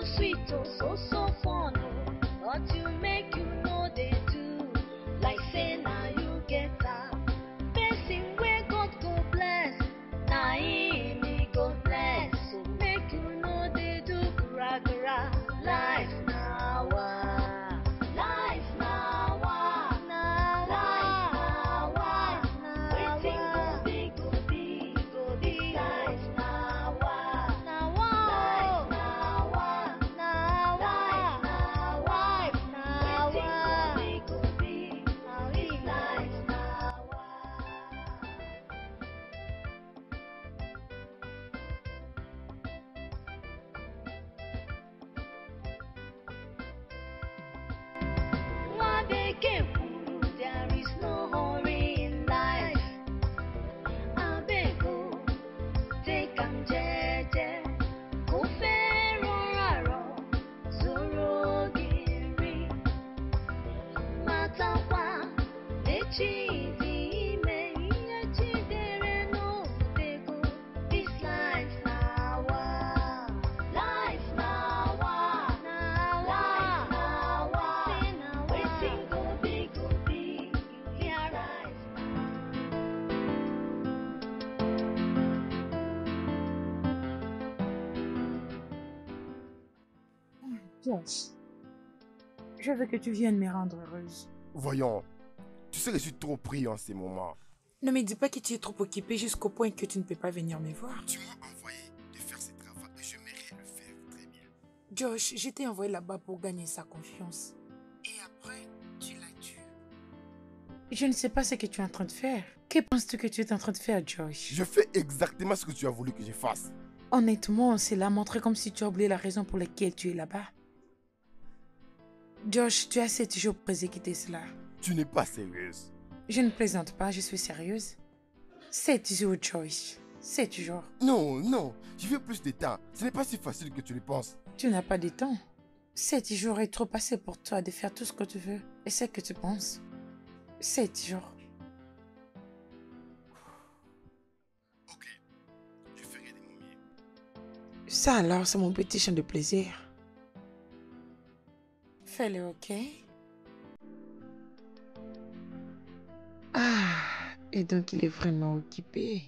sweet, oh, so fun, oh. What you make you know they do. Like say now you get that. Person where God go bless. Now he go bless. So make you know they do gra gra. Life now, life now, life now, waiting go be, life now, life now, life now, waiting go be, life now. There is no hurry in life. Abego, take am jeje. Kò fẹ́ rọra zoro giri. Matakwa, echi di ime, ihe chidere n'odego. This life now, life now, life now, waiting go be, you hear right. Josh, je veux que tu viennes me rendre heureuse. Voyons, tu sais que je suis trop pris en ces moments. Ne me dis pas que tu es trop occupé jusqu'au point que tu ne peux pas venir me voir. Tu m'as envoyé de faire ce travail et j'aimerais le faire très bien. Josh, je t'ai envoyé là-bas pour gagner sa confiance. Et après, tu l'as tué. Je ne sais pas ce que tu es en train de faire. Que penses-tu que tu es en train de faire, Josh? Je fais exactement ce que tu as voulu que je fasse. Honnêtement, cela montre comme si tu as oublié la raison pour laquelle tu es là-bas. Josh, tu as assez toujours pour exécuter cela. Tu n'es pas sérieuse. Je ne plaisante pas, je suis sérieuse. C'est toujours, Josh. C'est toujours. Non, je veux plus de temps. Ce n'est pas si facile que tu le penses. Tu n'as pas de temps. 7 jours est trop assez pour toi de faire tout ce que tu veux et ce que tu penses. 7 jours. Ok, je ferai de mon mieux. Ça alors, c'est mon petit chant de plaisir. Fais-le, ok? Ah, et donc il est vraiment occupé.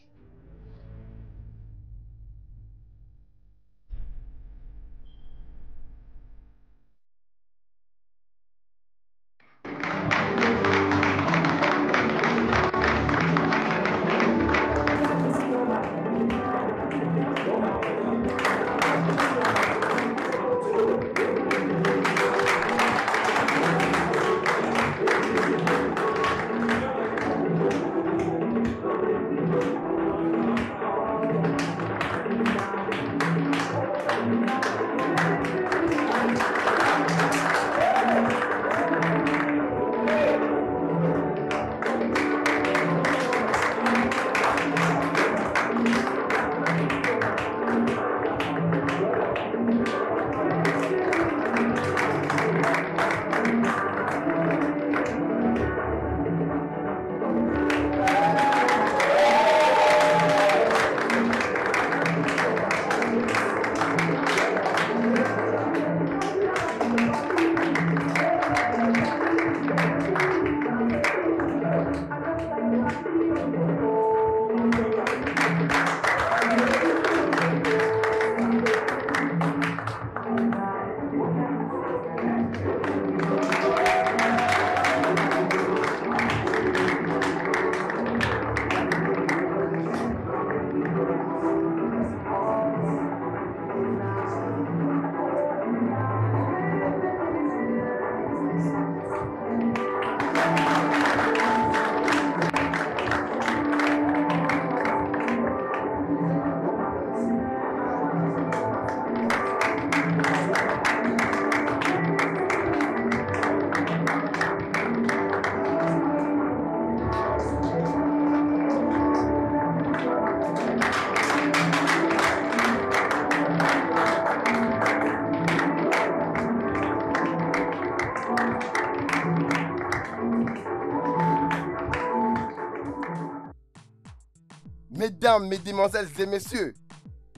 Mesdames, mesdemoiselles et messieurs,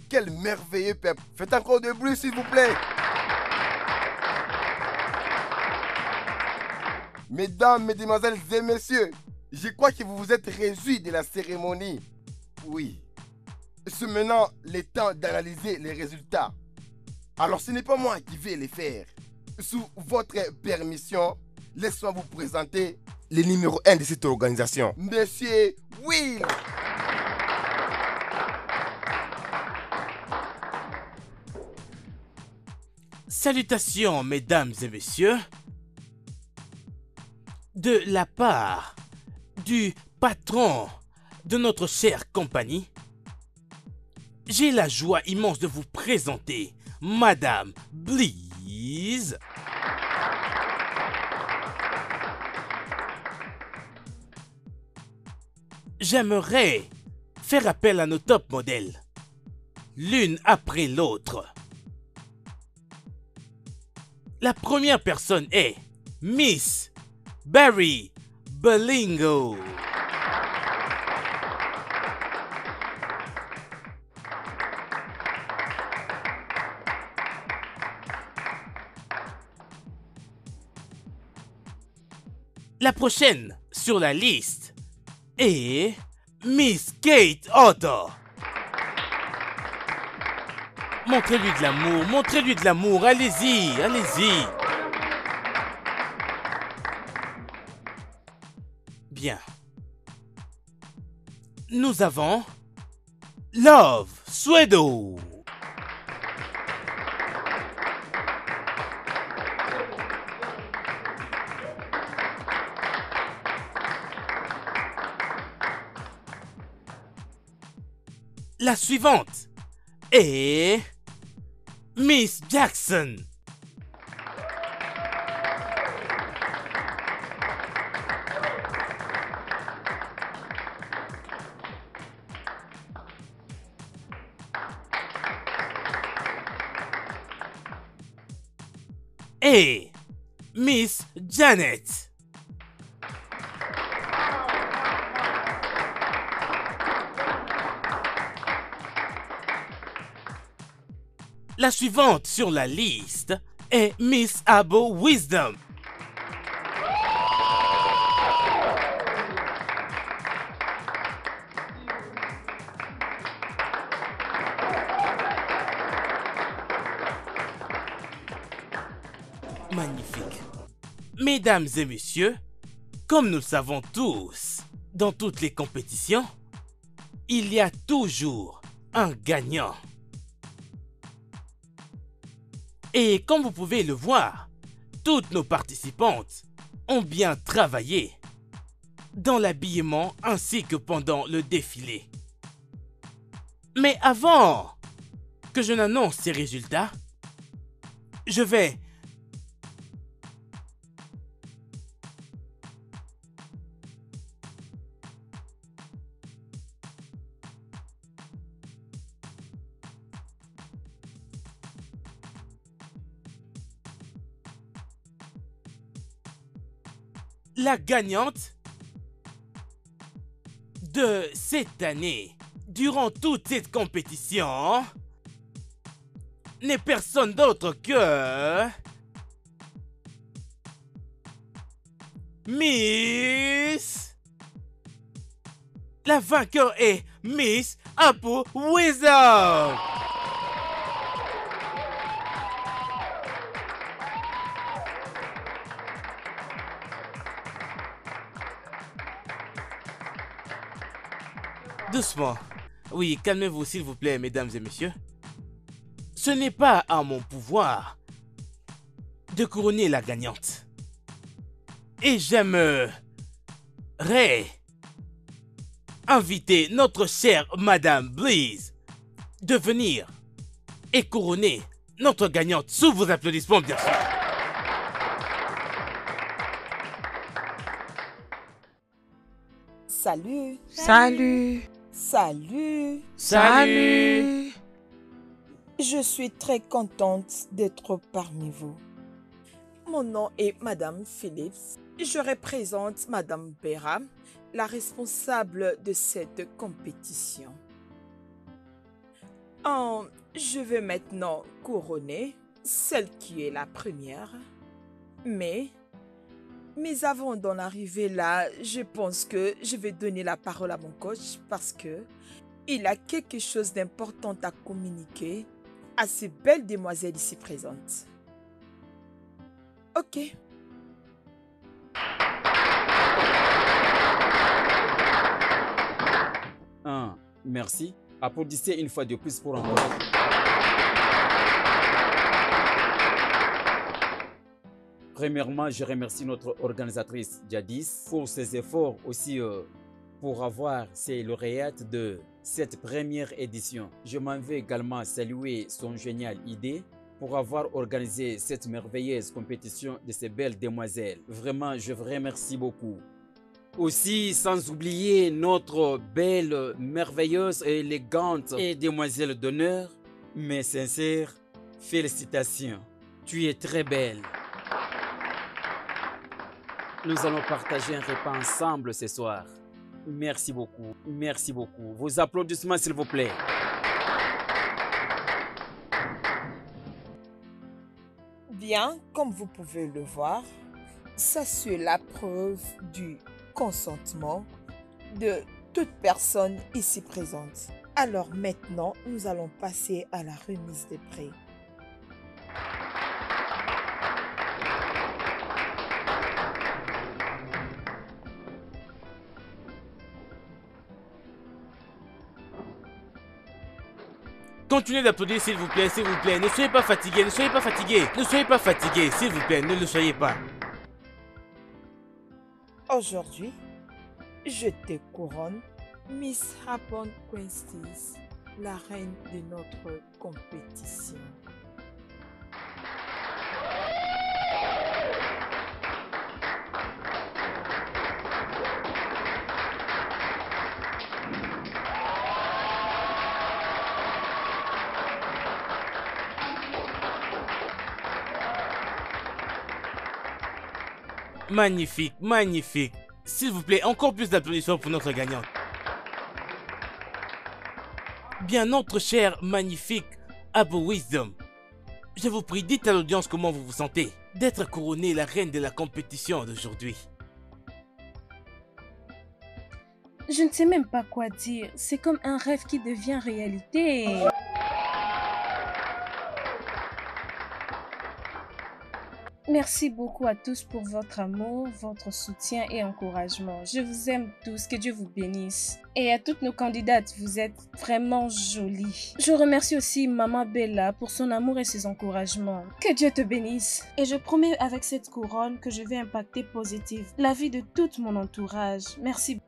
quel merveilleux peuple. Faites encore de bruit, s'il vous plaît. Mesdames, mesdemoiselles et messieurs, je crois que vous vous êtes réjouis de la cérémonie. Oui. C'est maintenant le temps d'analyser les résultats. Alors ce n'est pas moi qui vais les faire. Sous votre permission, laissez-moi vous présenter le numéro 1 de cette organisation, Monsieur Will. Salutations, mesdames et messieurs. De la part du patron de notre chère compagnie, j'ai la joie immense de vous présenter Madame Blease. J'aimerais faire appel à nos top modèles, l'une après l'autre. La première personne est Miss Barry Belingo. La prochaine sur la liste est Miss Kate Otto. Montrez-lui de l'amour, allez-y, allez-y. Bien. Nous avons Love Swedo. La suivante est Miss Jackson. Et Miss Janet. La suivante sur la liste est Miss Abo Wisdom. Magnifique. Mesdames et messieurs, comme nous le savons tous, dans toutes les compétitions, il y a toujours un gagnant. Et comme vous pouvez le voir, toutes nos participantes ont bien travaillé dans l'habillement ainsi que pendant le défilé. Mais avant que je n'annonce ces résultats, je vais la gagnante de cette année, durant toute cette compétition, n'est personne d'autre que Miss. La vainqueur est Miss Apo Wisdom. Doucement. Oui, calmez-vous s'il vous plaît, mesdames et messieurs. Ce n'est pas à mon pouvoir de couronner la gagnante. Et j'aimerais inviter notre chère Madame Blease de venir et couronner notre gagnante sous vos applaudissements, bien sûr. Salut. Salut. Salut. Salut. Je suis très contente d'être parmi vous. Mon nom est Madame Phillips. Je représente Madame Bera, la responsable de cette compétition. Je vais maintenant couronner celle qui est la première. Mais Mais avant d'en arriver là, je pense que je vais donner la parole à mon coach parce que il a quelque chose d'important à communiquer à ces belles demoiselles ici présentes. Ok. Merci. Applaudissez une fois de plus pour un moment. Premièrement, je remercie notre organisatrice Jadis pour ses efforts aussi pour avoir ses lauréates de cette première édition. Je m'en vais également saluer son géniale idée pour avoir organisé cette merveilleuse compétition de ces belles demoiselles. Vraiment, je vous remercie beaucoup. Aussi, sans oublier notre belle, merveilleuse et élégante et demoiselle d'honneur, mes sincères félicitations. Tu es très belle. Nous allons partager un repas ensemble ce soir. Merci beaucoup. Merci beaucoup. Vos applaudissements, s'il vous plaît. Bien, comme vous pouvez le voir, ça c'est la preuve du consentement de toute personne ici présente. Alors maintenant, nous allons passer à la remise des prix. Continuez d'applaudir s'il vous plaît, s'il vous plaît. Ne soyez pas fatigués, ne soyez pas fatigués. Ne soyez pas fatigués, s'il vous plaît, ne le soyez pas. Aujourd'hui, je te couronne Miss Happen Quincy, la reine de notre compétition. Magnifique, magnifique. S'il vous plaît, encore plus d'applaudissements pour notre gagnante. Bien, notre cher, magnifique Abu Wisdom. Je vous prie, dites à l'audience comment vous vous sentez d'être couronnée la reine de la compétition d'aujourd'hui. Je ne sais même pas quoi dire. C'est comme un rêve qui devient réalité. Merci beaucoup à tous pour votre amour, votre soutien et encouragement. Je vous aime tous, que Dieu vous bénisse. Et à toutes nos candidates, vous êtes vraiment jolies. Je remercie aussi Maman Bella pour son amour et ses encouragements. Que Dieu te bénisse. Et je promets avec cette couronne que je vais impacter positivement la vie de tout mon entourage. Merci.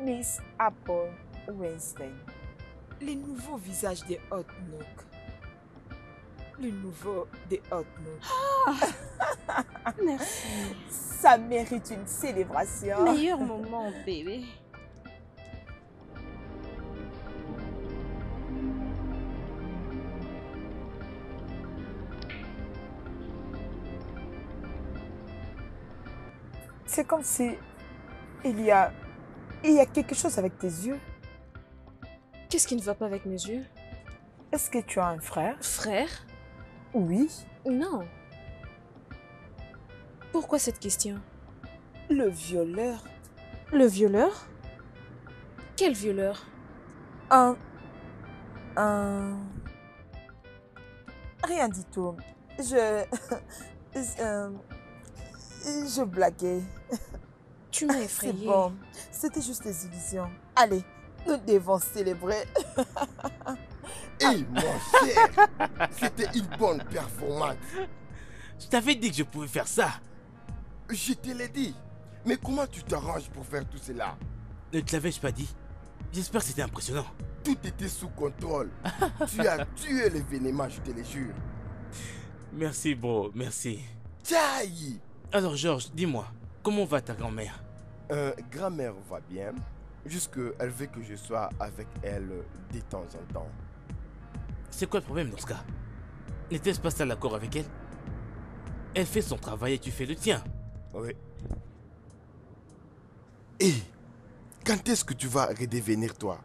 Miss Apple Wednesday. Les nouveaux visages des Outlook. Le nouveau des Outlook. Merci. Ça mérite une célébration. Meilleur moment, bébé. C'est comme si il y a quelque chose avec tes yeux. Qu'est-ce qui ne va pas avec mes yeux? Est-ce que tu as un frère? Frère? Oui. Non. Pourquoi cette question? Le violeur. Le violeur? Quel violeur? Un... Rien du tout. Je blaguais. Tu m'as C'est effrayée. bon. C'était juste des illusions. Allez, nous devons célébrer. Hé, mon cher, c'était une bonne performance. Je t'avais dit que je pouvais faire ça. Je te l'ai dit. Mais comment tu t'arranges pour faire tout cela? Ne te l'avais-je pas dit? J'espère que c'était impressionnant. Tout était sous contrôle. Tu as tué l'événement, je te le jure. Merci, bro, merci. Tchaï! Alors, Georges, dis-moi, comment va ta grand-mère? Grand-mère va bien. Juste qu'elle veut que je sois avec elle de temps en temps. C'est quoi le problème dans ce cas? N'était-ce pas ça l'accord avec elle? Elle fait son travail et tu fais le tien. Oui. Et quand est-ce que tu vas redevenir toi?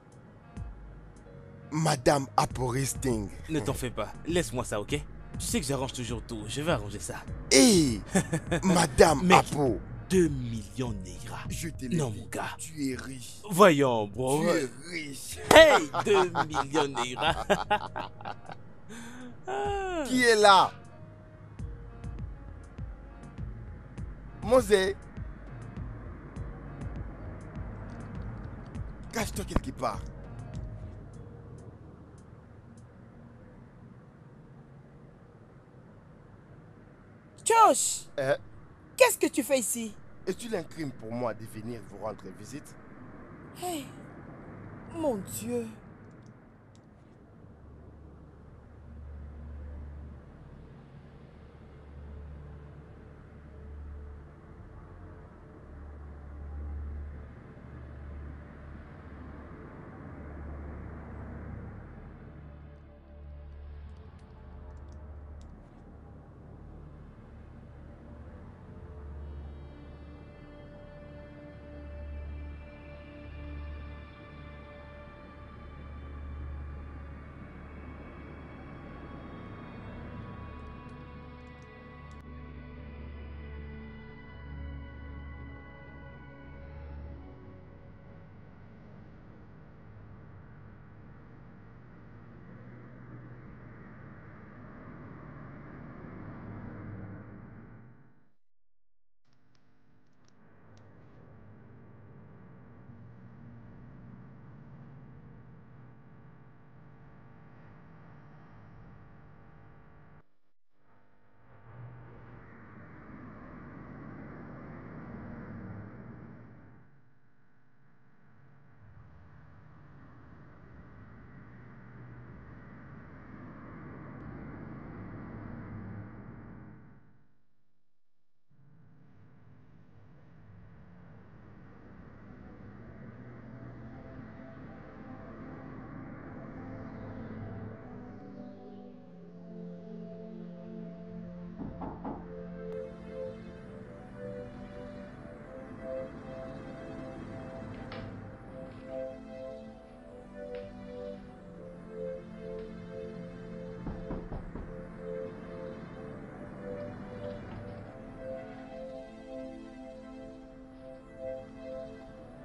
Madame Aporisting. Ne t'en fais pas, laisse-moi ça, ok? Tu sais que j'arrange toujours tout, je vais arranger ça. Hé, Madame Mec. Apo. 2 millions Neira. Je te l'ai Non, dit, mon gars. tu es riche. Voyons, bro. Tu es riche. Hey, 2 millions Neira. Ah. Qui est là? Mosé. Cache-toi quelque part. Josh, Eh, qu'est-ce que tu fais ici? est-il un crime pour moi de venir vous rendre visite? Hey, mon Dieu.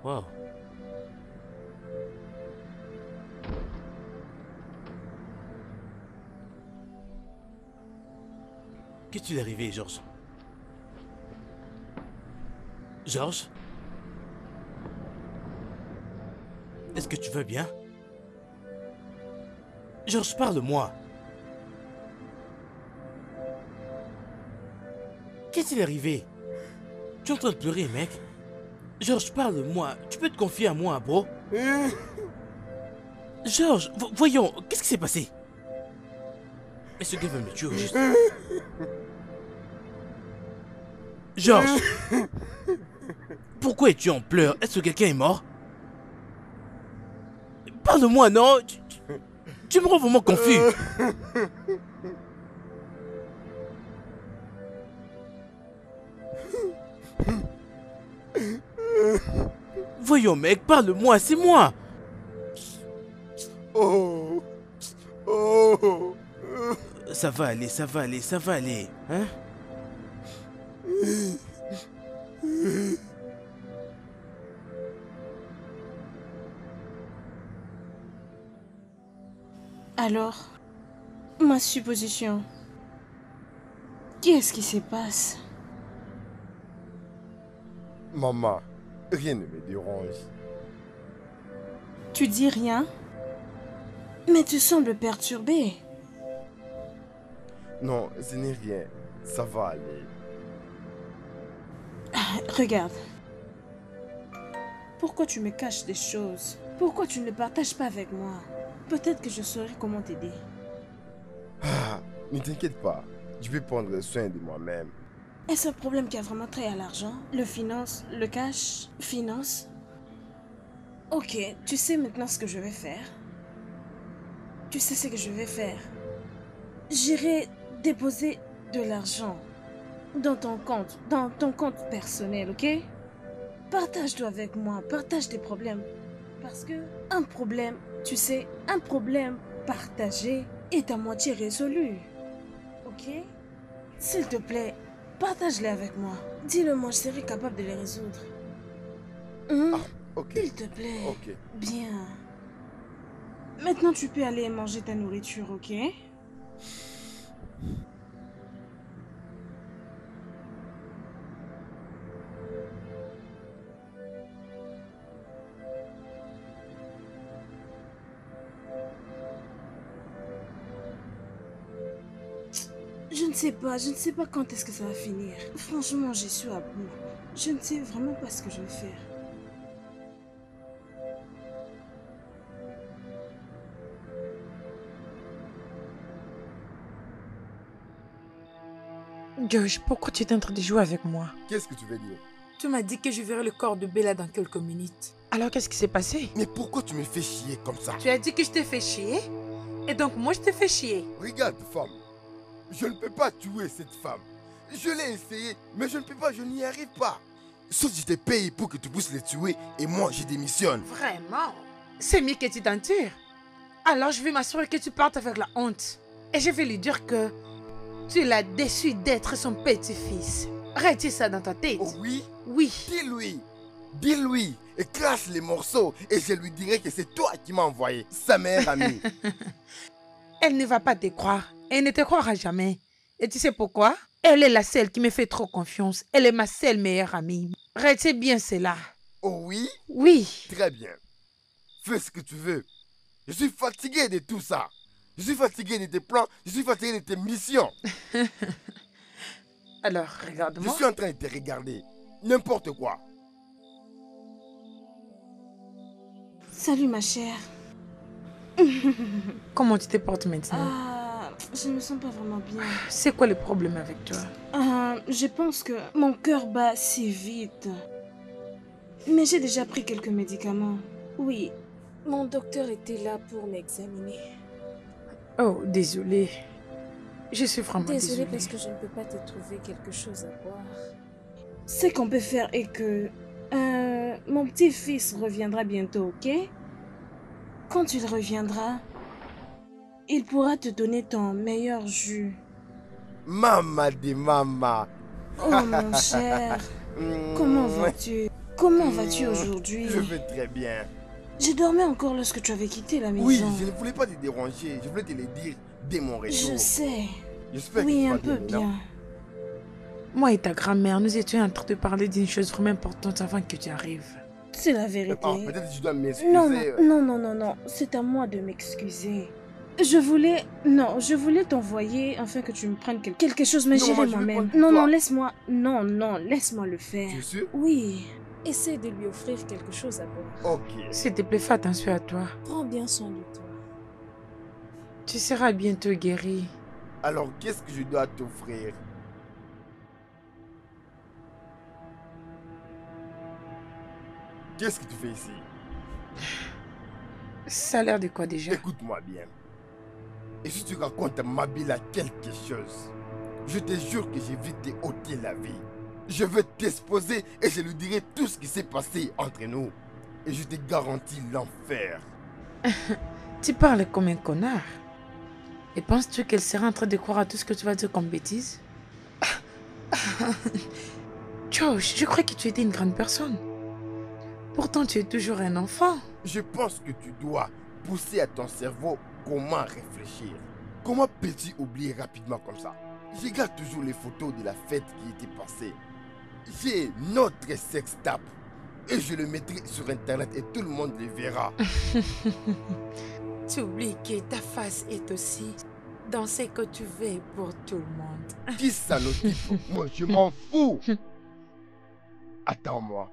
Wow. Qu'est-ce qui est arrivé, Georges? Georges? Est-ce que tu vas bien? Georges, parle-moi. Qu'est-ce qui est arrivé? Tu es en train de pleurer, mec? Georges, parle-moi. Tu peux te confier à moi, bro? Georges, voyons, qu'est-ce qui s'est passé? Mais ce gars va me tuer au juste. Georges, pourquoi es-tu en pleurs? Est-ce que quelqu'un est mort? Parle-moi, non? Tu me rends vraiment confus. Voyons, mec, parle-moi, c'est moi. Oh. Oh. Ça va aller, ça va aller, ça va aller. Hein? Alors, ma supposition. Qu'est-ce qui se passe? Maman, rien ne me dérange. Tu dis rien? Mais tu sembles perturbé. Non, ce n'est rien. Ça va aller. Regarde. Pourquoi tu me caches des choses? Pourquoi tu ne le partages pas avec moi? Peut-être que je saurai comment t'aider. Ah, ne t'inquiète pas. Je vais prendre soin de moi-même. Est-ce un problème qui a vraiment trait à l'argent? Le finance? Le cash? Finance? Ok, tu sais maintenant ce que je vais faire. Tu sais ce que je vais faire. J'irai déposer de l'argent dans ton compte personnel, ok? Partage-toi avec moi, partage tes problèmes. Parce que un problème, tu sais, un problème partagé est à moitié résolu. Ok? S'il te plaît, partage-les avec moi. Dis-le-moi, je serai capable de les résoudre. Ok. S'il te plaît. Ok. Bien. Maintenant, tu peux aller manger ta nourriture, ok? Je ne sais pas quand est-ce que ça va finir. Franchement, j'y suis à bout. Je ne sais vraiment pas ce que je vais faire. Josh, pourquoi tu es en train de jouer avec moi? Qu'est-ce que tu veux dire? Tu m'as dit que je verrai le corps de Bella dans quelques minutes. Alors qu'est-ce qui s'est passé? Mais pourquoi tu me fais chier comme ça? Tu as dit que je t'ai fait chier? Et donc moi je te fais chier. Regarde, femme. Je ne peux pas tuer cette femme. Je l'ai essayé, mais je ne peux pas, je n'y arrive pas. Sauf si je t'ai payé pour que tu puisses les tuer et moi je démissionne. Vraiment? C'est mieux que tu t'en tires. Alors je vais m'assurer que tu partes avec la honte. Et je vais lui dire que tu l'as déçu d'être son petit-fils. Retire ça dans ta tête. Oh oui? Oui. Dis-lui. Dis-lui. Écrase les morceaux et je lui dirai que c'est toi qui m'as envoyé. Sa meilleure amie. Elle ne va pas te croire. Elle ne te croira jamais. Et tu sais pourquoi? Elle est la seule qui me fait trop confiance. Elle est ma seule meilleure amie. Retiens bien cela. Oh oui? Oui. Très bien. Fais ce que tu veux. Je suis fatigué de tout ça. Je suis fatigué de tes plans. Je suis fatigué de tes missions. Alors, Je regarde-moi. suis en train de te regarder. N'importe quoi. Salut ma chère. Comment tu te portes maintenant? Je ne me sens pas vraiment bien. C'est quoi le problème avec toi? Je pense que mon cœur bat si vite. Mais j'ai déjà pris quelques médicaments. Oui, mon docteur était là pour m'examiner. Oh, désolée. Je suis vraiment Désolée désolée. parce que je ne peux pas te trouver quelque chose à boire. Ce qu'on peut faire est que mon petit-fils reviendra bientôt, ok? Quand il reviendra, il pourra te donner ton meilleur jus. Mama de mama. Oh mon cher, comment vas-tu? Comment vas-tu aujourd'hui? Je vais très bien. Je dormais encore lorsque tu avais quitté la maison. Oui, je ne voulais pas te déranger. Je voulais te le dire dès mon retour. Je sais. J'espère Oui, que tu un vas peu maintenant. bien. Moi et ta grand-mère, nous étions en train de parler d'une chose vraiment importante avant que tu arrives. C'est la vérité. Ah, peut-être que je dois m'excuser. Non, non. C'est à moi de m'excuser. Je voulais t'envoyer afin que tu me prennes quelque chose, mais Non, j'irai maman, je vais moi-même. prendre pour Non, toi. laisse-moi. Non, laisse-moi le faire. Tu es sûr? Oui. essaie de lui offrir quelque chose à boire. Ok. S'il te plaît, fais attention à toi. Prends bien soin de toi. Tu seras bientôt guéri. Alors, qu'est-ce que je dois t'offrir? Qu'est-ce que tu fais ici? Ça a l'air de quoi déjà? Écoute-moi bien. Et si tu racontes à Mabila quelque chose, je te jure que je vais te ôter la vie. Je vais t'exposer et je lui dirai tout ce qui s'est passé entre nous. Et je te garantis l'enfer. Tu parles comme un connard. Et penses-tu qu'elle sera en train de croire à tout ce que tu vas dire comme bêtise? Josh, je crois que tu étais une grande personne. Pourtant, tu es toujours un enfant. Je pense que tu dois pousser à ton cerveau comment réfléchir. Comment peux-tu oublier rapidement comme ça? Je regarde toujours les photos de la fête qui était passée. J'ai notre sextape et je le mettrai sur internet et tout le monde le verra. Tu oublies que ta face est aussi dans ce que tu veux pour tout le monde. Qui ça notifie? Moi, je m'en fous. Attends-moi.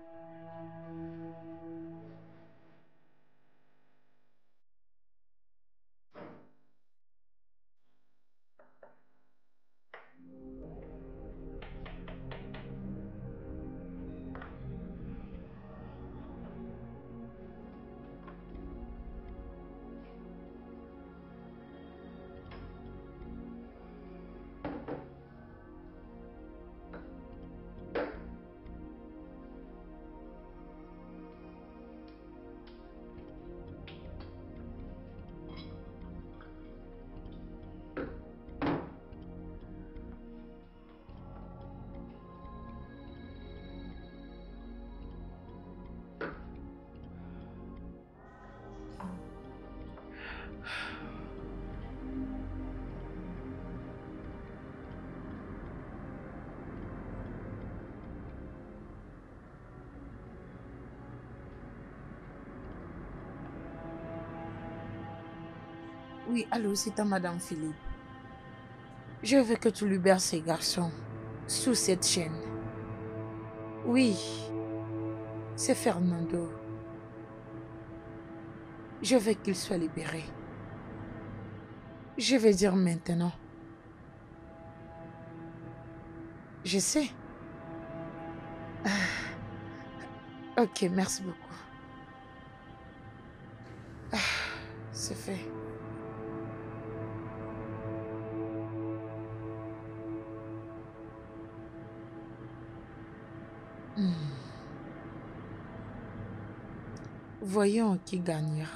Oui, allô, c'est à Madame Philippe. Je veux que tu libères ces garçons sous cette chaîne. Oui, c'est Fernando. Je veux qu'il soit libéré. Je vais dire maintenant. Je sais. Ok, merci beaucoup. C'est fait. Voyons qui gagnera.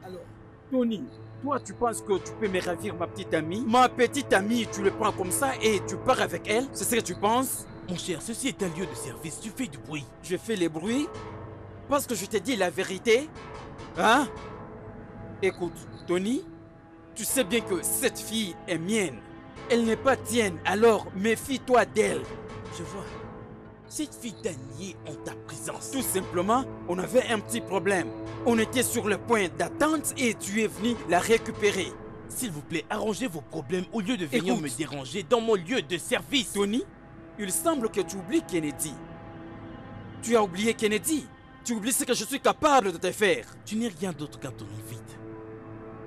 Alors, Tony, toi tu penses que tu peux me ravir ma petite amie? Ma petite amie, tu le prends comme ça et tu pars avec elle? C'est ce que tu penses? Mon cher, ceci est un lieu de service, tu fais du bruit. Je fais les bruits parce que je t'ai dit la vérité? Hein? Écoute, Tony, tu sais bien que cette fille est mienne. Elle n'est pas tienne, alors méfie-toi d'elle. Je vois. Cette fille t'a nié en ta présence. Tout simplement, on avait un petit problème. On était sur le point d'attente et tu es venu la récupérer. S'il vous plaît, arrangez vos problèmes au lieu de venir Écoute. me déranger dans mon lieu de service. Tony, il semble que tu oublies Kennedy. Tu as oublié Kennedy. Tu oublies ce que je suis capable de te faire. Tu n'es rien d'autre qu'un tonneau vide.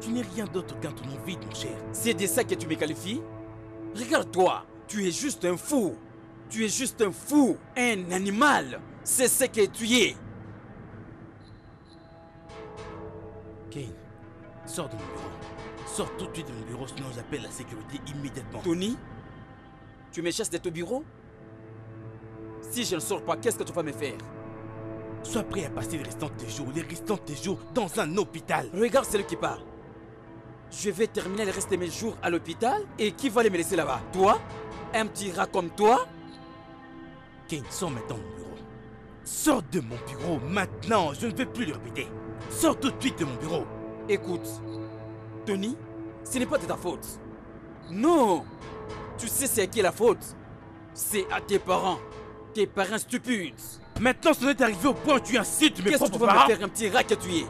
Tu n'es rien d'autre qu'un tonneau vide, mon cher. C'est de ça que tu me qualifies? Regarde-toi, tu es juste un fou. Tu es juste un fou, un animal. C'est ce que tu es. Kane, sors de mon bureau. Sors tout de suite de mon bureau, sinon j'appelle la sécurité immédiatement. Tony, tu me chasses de ton bureau? Si je ne sors pas, qu'est-ce que tu vas me faire? Sois prêt à passer les restants de tes jours dans un hôpital. Regarde celui qui parle. Je vais terminer le reste de mes jours à l'hôpital et qui va les me laisser là-bas? Toi? Un petit rat comme toi? Kane, sors maintenant de mon bureau. Sors de mon bureau maintenant, je ne vais plus le répéter. Sors tout de suite de mon bureau. Écoute, Tony, ce n'est pas de ta faute. Non! Tu sais c'est à qui la faute? C'est à tes parents stupides. Maintenant, c'en est arrivé au point où tu incites mes Qu'est-ce que tu propres vas parents? me faire, un petit rat que tu es?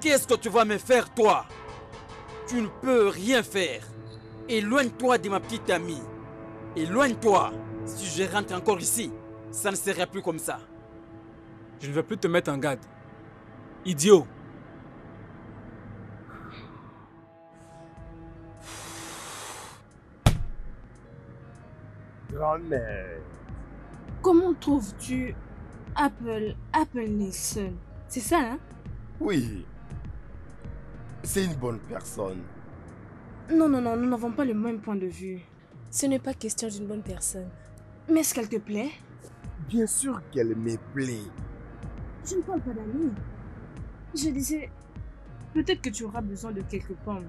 Qu'est-ce que tu vas me faire, toi? Tu ne peux rien faire. Éloigne-toi de ma petite amie. Éloigne-toi. Si je rentre encore ici, ça ne serait plus comme ça. Je ne vais plus te mettre en garde. Idiot. Grand-mère. Comment trouves-tu Apple Nelson? C'est ça, hein? Oui. C'est une bonne personne. Non, nous n'avons pas le même point de vue. Ce n'est pas question d'une bonne personne. Mais est-ce qu'elle te plaît? Bien sûr qu'elle me plaît. Je ne parle pas d'amis. Je disais, peut-être que tu auras besoin de quelques pommes.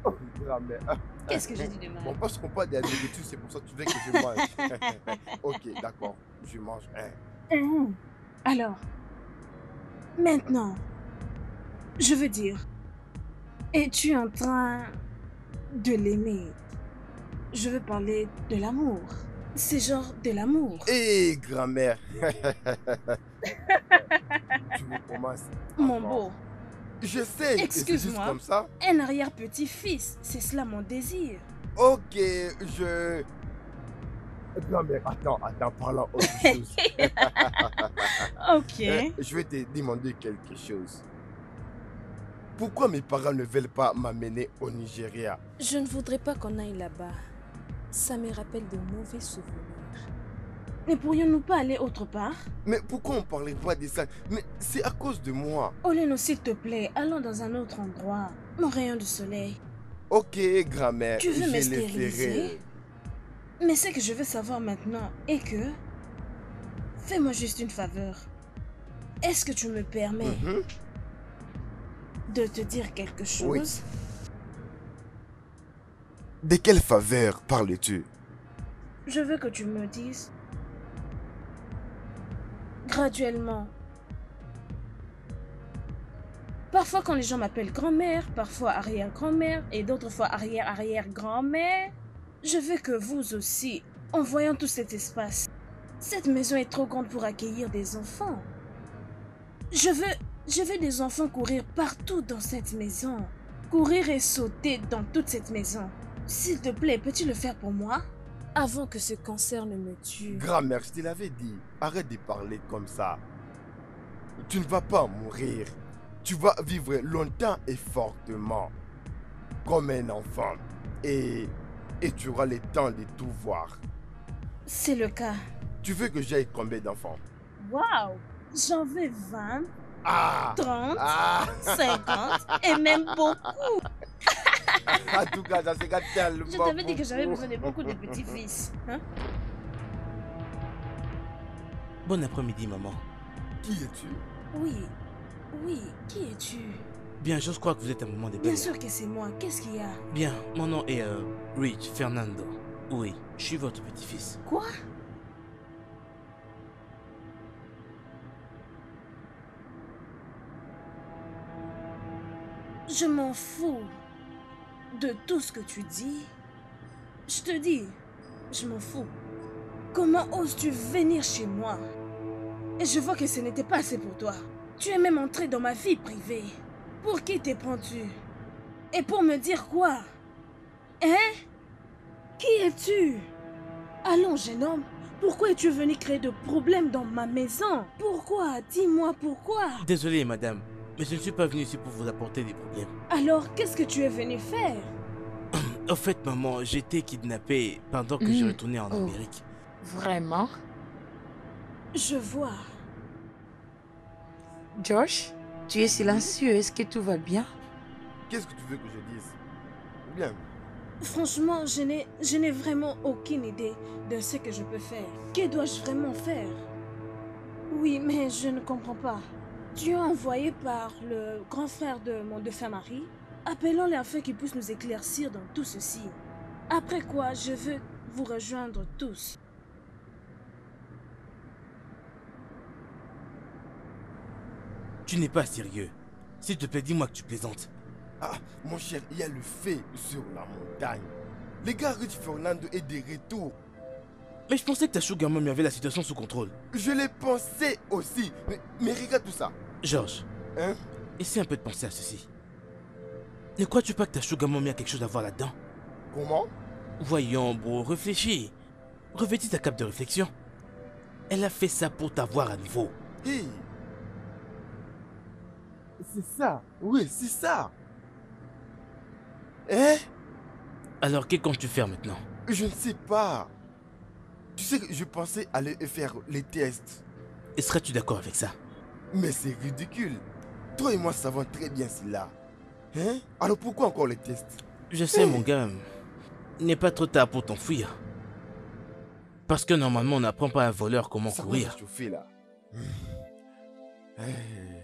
Oh, grand-mère. Qu'est-ce que j'ai dit de mal? Bon, parce qu'on parle des nourritures, c'est pour ça que tu veux que je mange. Ok, d'accord. Je mange un. Alors, maintenant, je veux dire, es-tu en train de l'aimer? Je veux parler de l'amour. C'est genre de l'amour. Hé, grand-mère. Tu me commences. Mon encore. beau, Je sais que c'est juste excuse-moi. comme ça. Un arrière-petit-fils, c'est cela mon désir. Ok, je... Grand-mère, attends, parlons autre chose. Ok. Je vais te demander quelque chose. Pourquoi mes parents ne veulent pas m'amener au Nigeria? Je ne voudrais pas qu'on aille là-bas. Ça me rappelle de mauvais souvenirs. Ne pourrions-nous pas aller autre part? Mais pourquoi on parle pas de ça? Mais c'est à cause de moi. Oleno, s'il te plaît, allons dans un autre endroit. Mon rayon de soleil. Ok, grand-mère, Tu veux je me le stériliser? ferai. Mais ce que je veux savoir maintenant est que... Fais-moi juste une faveur. Est-ce que tu me permets Mhm. de te dire quelque chose? Oui. De quelle faveur parles-tu? Je veux que tu me dises graduellement. Parfois quand les gens m'appellent grand-mère, parfois arrière-grand-mère et d'autres fois arrière-arrière-grand-mère, je veux que vous aussi, en voyant tout cet espace, cette maison est trop grande pour accueillir des enfants. Je veux des enfants courir partout dans cette maison. Courir et sauter dans toute cette maison. S'il te plaît, peux-tu le faire pour moi? Avant que ce cancer ne me tue. Grand-mère, je te l'avais dit. Arrête de parler comme ça. Tu ne vas pas mourir. Tu vas vivre longtemps et fortement. Comme un enfant. Et tu auras le temps de tout voir. C'est le cas. Tu veux que j'aille combien d'enfants? Waouh! J'en veux 20, Ah! 30, Ah! 50 et même beaucoup. En tout cas, ça se gâte tellement. Je t'avais dit que j'avais beaucoup. besoin de beaucoup de petits-fils. Hein? Bon après-midi, maman. Qui es-tu? Oui, qui es-tu? Bien, je crois que vous êtes un moment Bien débile. sûr que c'est moi. Qu'est-ce qu'il y a? Bien, mon nom est Rich Fernando. Oui, je suis votre petit-fils. Quoi? Je m'en fous de tout ce que tu dis. Je te dis, je m'en fous. Comment oses-tu venir chez moi? Et je vois que ce n'était pas assez pour toi. Tu es même entré dans ma vie privée. Pour qui t'es prends-tu? Et pour me dire quoi? Hein? Qui es-tu? Allons, jeune homme. Pourquoi es-tu venu créer de problèmes dans ma maison? Pourquoi? Dis-moi pourquoi. Désolé, madame, mais je ne suis pas venu ici pour vous apporter des problèmes. Alors, qu'est-ce que tu es venu faire? En fait, maman, j'ai été kidnappé pendant que je retournais en Amérique. Vraiment? Je vois. Josh, tu es silencieux. Est-ce que tout va bien? Qu'est-ce que tu veux que je dise? Bien. Franchement, je n'ai vraiment aucune idée de ce que je peux faire. Que dois-je vraiment faire? Oui, mais je ne comprends pas. Tu es envoyé par le grand frère de mon défunt mari? Appelons-les afin qu'ils puissent nous éclaircir dans tout ceci. Après quoi, je veux vous rejoindre tous. Tu n'es pas sérieux. S'il te plaît, dis-moi que tu plaisantes. Ah, mon cher, il y a le feu sur la montagne. Le gars Rich Fernando est de retour. Mais je pensais que ta sugar mommy avait la situation sous contrôle. Je l'ai pensé aussi. Mais regarde tout ça. Georges, Hein? essaie un peu de penser à ceci. Ne crois-tu pas que ta sugar mommy a quelque chose à voir là-dedans? Comment? Voyons, bro, réfléchis. Revêtis ta cape de réflexion. Elle a fait ça pour t'avoir à nouveau. Hey. C'est ça. Oui, c'est ça. Hein? Alors que comptes-tu faire maintenant? Je ne sais pas. Tu sais que je pensais aller faire les tests. Et seras-tu d'accord avec ça? Mais c'est ridicule. Toi et moi savons très bien cela. Hein? Alors pourquoi encore les tests? Je sais, mon gars. Il n'est pas trop tard pour t'enfuir. Parce que normalement, on n'apprend pas à un voleur comment Ça courir. va chauffer là. Hey.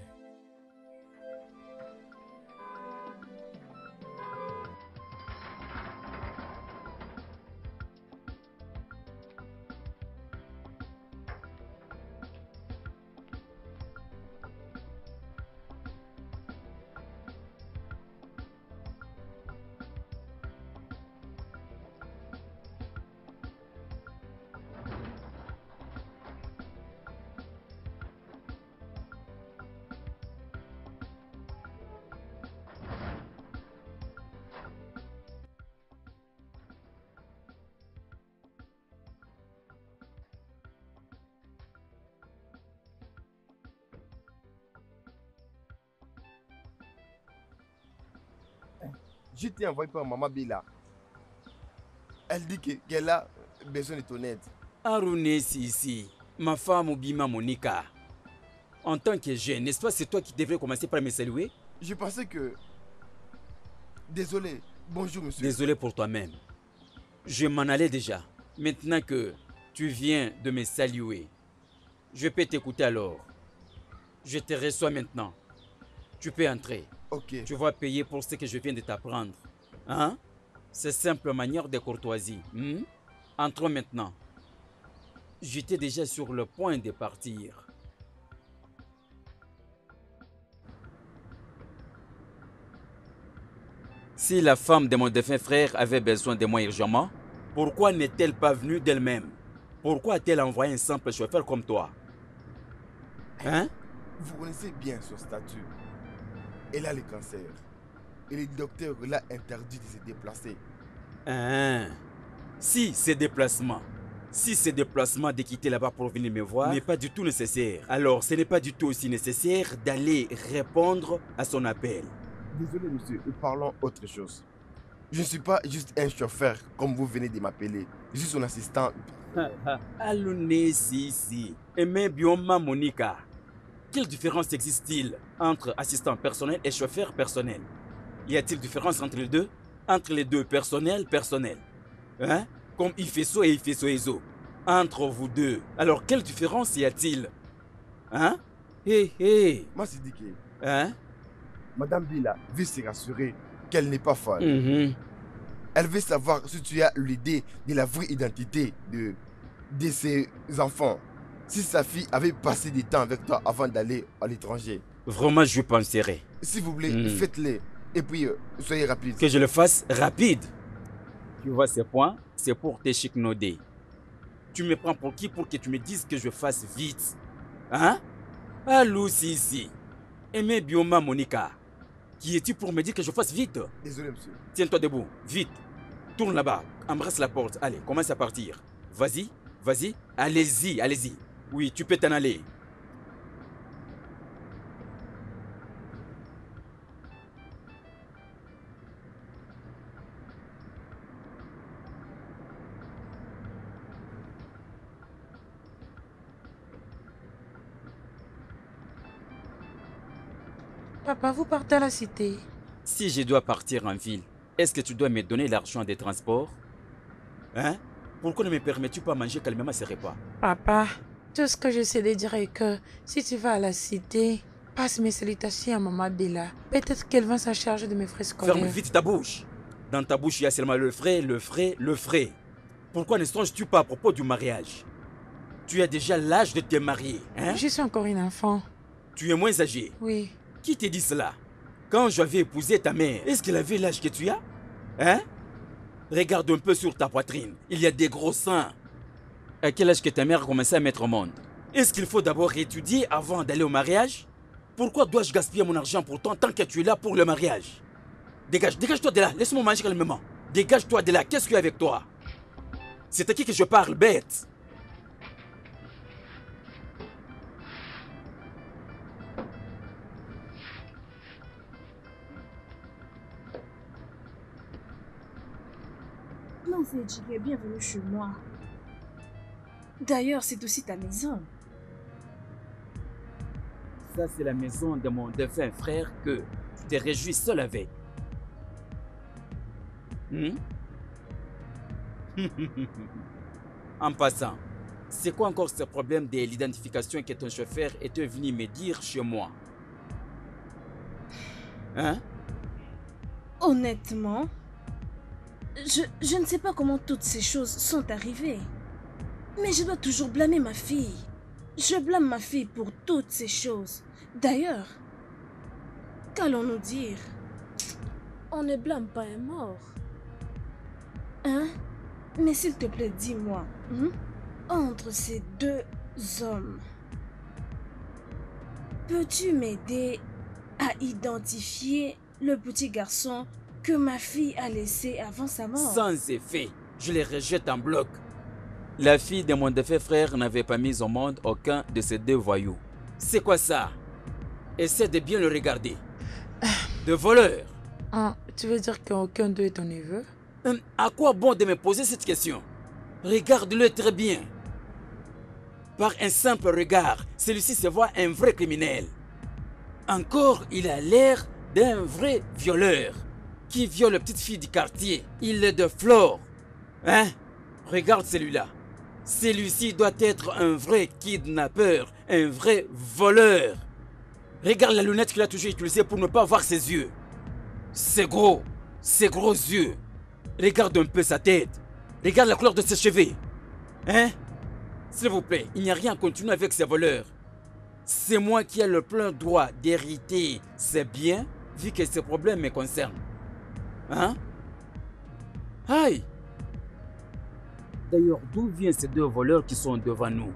Je t'ai envoyé par Maman Bila. Elle dit qu'elle a besoin de ton aide. Arune ici, ma femme Obima Monica. En tant que jeune, n'est-ce pas c'est toi qui devrais commencer par me saluer? Je pensais que... Désolé. Bonjour, monsieur. Désolé pour toi-même. Je m'en allais déjà. Maintenant que tu viens de me saluer, je peux t'écouter alors. Je te reçois maintenant. Tu peux entrer. Ok. Tu vas payer pour ce que je viens de t'apprendre. Hein? C'est simple manière de courtoisie. Entrons maintenant. J'étais déjà sur le point de partir. Si la femme de mon défunt frère avait besoin de moi urgemment, pourquoi n'est-elle pas venue d'elle-même? Pourquoi a-t-elle envoyé un simple chauffeur comme toi? Hein? Vous connaissez bien son statut. Elle a le cancer. Et le docteur l'a interdit de se déplacer. Hein? Si ces déplacements de quitter là-bas pour venir me voir n'est pas du tout nécessaire, alors ce n'est pas du tout aussi nécessaire d'aller répondre à son appel. Désolé, monsieur, parlons autre chose. Je ne suis pas juste un chauffeur comme vous venez de m'appeler. Je suis son assistant. Allons si. Aimé Bioma Monica. Quelle différence existe-t-il entre assistant personnel et chauffeur personnel? Y a-t-il différence entre les deux? Entre les deux, personnel? Hein? Comme Ifeso et Ifeso. Entre vous deux. Alors, quelle différence y a-t-il? Hein? Hé. Moi, c'est dit que Hein? Madame Bila veut se rassurer qu'elle n'est pas folle. Elle veut savoir si tu as l'idée de la vraie identité de ses enfants. Si sa fille avait passé du temps avec toi avant d'aller à l'étranger. Vraiment, je penserai. S'il vous plaît, faites-le. Et puis, soyez rapide. Que je le fasse rapide. Tu vois ces points, c'est pour tes chic-nodés. Tu me prends pour qui pour que tu me dises que je fasse vite? Hein? Allô, si. Aimé Bioma Monica. Qui es-tu pour me dire que je fasse vite? Désolé, monsieur. Tiens-toi debout, vite. Tourne là-bas, embrasse la porte. Allez, commence à partir. Vas-y. Allez-y. Oui, tu peux t'en aller. Papa, vous partez à la cité. Si je dois partir en ville, est-ce que tu dois me donner l'argent des transports? Hein? Pourquoi ne me permets-tu pas manger calmement ces repas? Papa, tout ce que je sais de dire est que si tu vas à la cité, passe mes salutations à Maman Bella. Peut-être qu'elle va s'en charger de mes frais scolaires. Ferme vite ta bouche. Dans ta bouche, il y a seulement le frais. Pourquoi ne songes-tu pas à propos du mariage? Tu as déjà l'âge de te marier, hein? Je suis encore une enfant. Tu es moins âgé. Oui. Qui t'a dit cela? Quand j'avais épousé ta mère, est-ce qu'elle avait l'âge que tu as? Hein? Regarde un peu sur ta poitrine. Il y a des gros seins. À quel âge que ta mère a commencé à mettre au monde? Est-ce qu'il faut d'abord étudier avant d'aller au mariage? Pourquoi dois-je gaspiller mon argent pourtant tant que tu es là pour le mariage? Dégage-toi de là. Laisse-moi manger calmement. Dégage-toi de là. Qu'est-ce qu'il y a avec toi? C'est à qui que je parle, bête? Non, c'est Jigé, bienvenue chez moi. D'ailleurs, c'est aussi ta maison. Ça, c'est la maison de mon défunt frère que tu t'es réjoui seul avec. En passant, c'est quoi encore ce problème de l'identification que ton chauffeur était venu me dire chez moi? Hein? Honnêtement, je ne sais pas comment toutes ces choses sont arrivées. Mais je dois toujours blâmer ma fille. Je blâme ma fille pour toutes ces choses. D'ailleurs, qu'allons-nous dire? On ne blâme pas un mort. Hein? Mais s'il te plaît, dis-moi, entre ces deux hommes, peux-tu m'aider à identifier le petit garçon que ma fille a laissé avant sa mort? Sans effet, je les rejette en bloc. La fille de mon défunt frère n'avait pas mis au monde aucun de ces deux voyous. C'est quoi ça? Essaie de bien le regarder. De voleur. Ah, tu veux dire qu'aucun d'eux est ton neveu? À quoi bon de me poser cette question? Regarde-le très bien. Par un simple regard, celui-ci se voit un vrai criminel. Encore, il a l'air d'un vrai violeur qui viole la petite fille du quartier. Il est de Flore. Hein? Regarde celui-là. Celui-ci doit être un vrai kidnappeur, un vrai voleur. Regarde la lunette qu'il a toujours utilisée pour ne pas voir ses yeux. C'est gros, ses gros yeux. Regarde un peu sa tête. Regarde la couleur de ses cheveux. Hein? S'il vous plaît, il n'y a rien à continuer avec ces voleurs. C'est moi qui ai le plein droit d'hériter ces biens, vu que ces problèmes me concernent. Hein? Aïe! D'ailleurs, d'où viennent ces deux voleurs qui sont devant nous?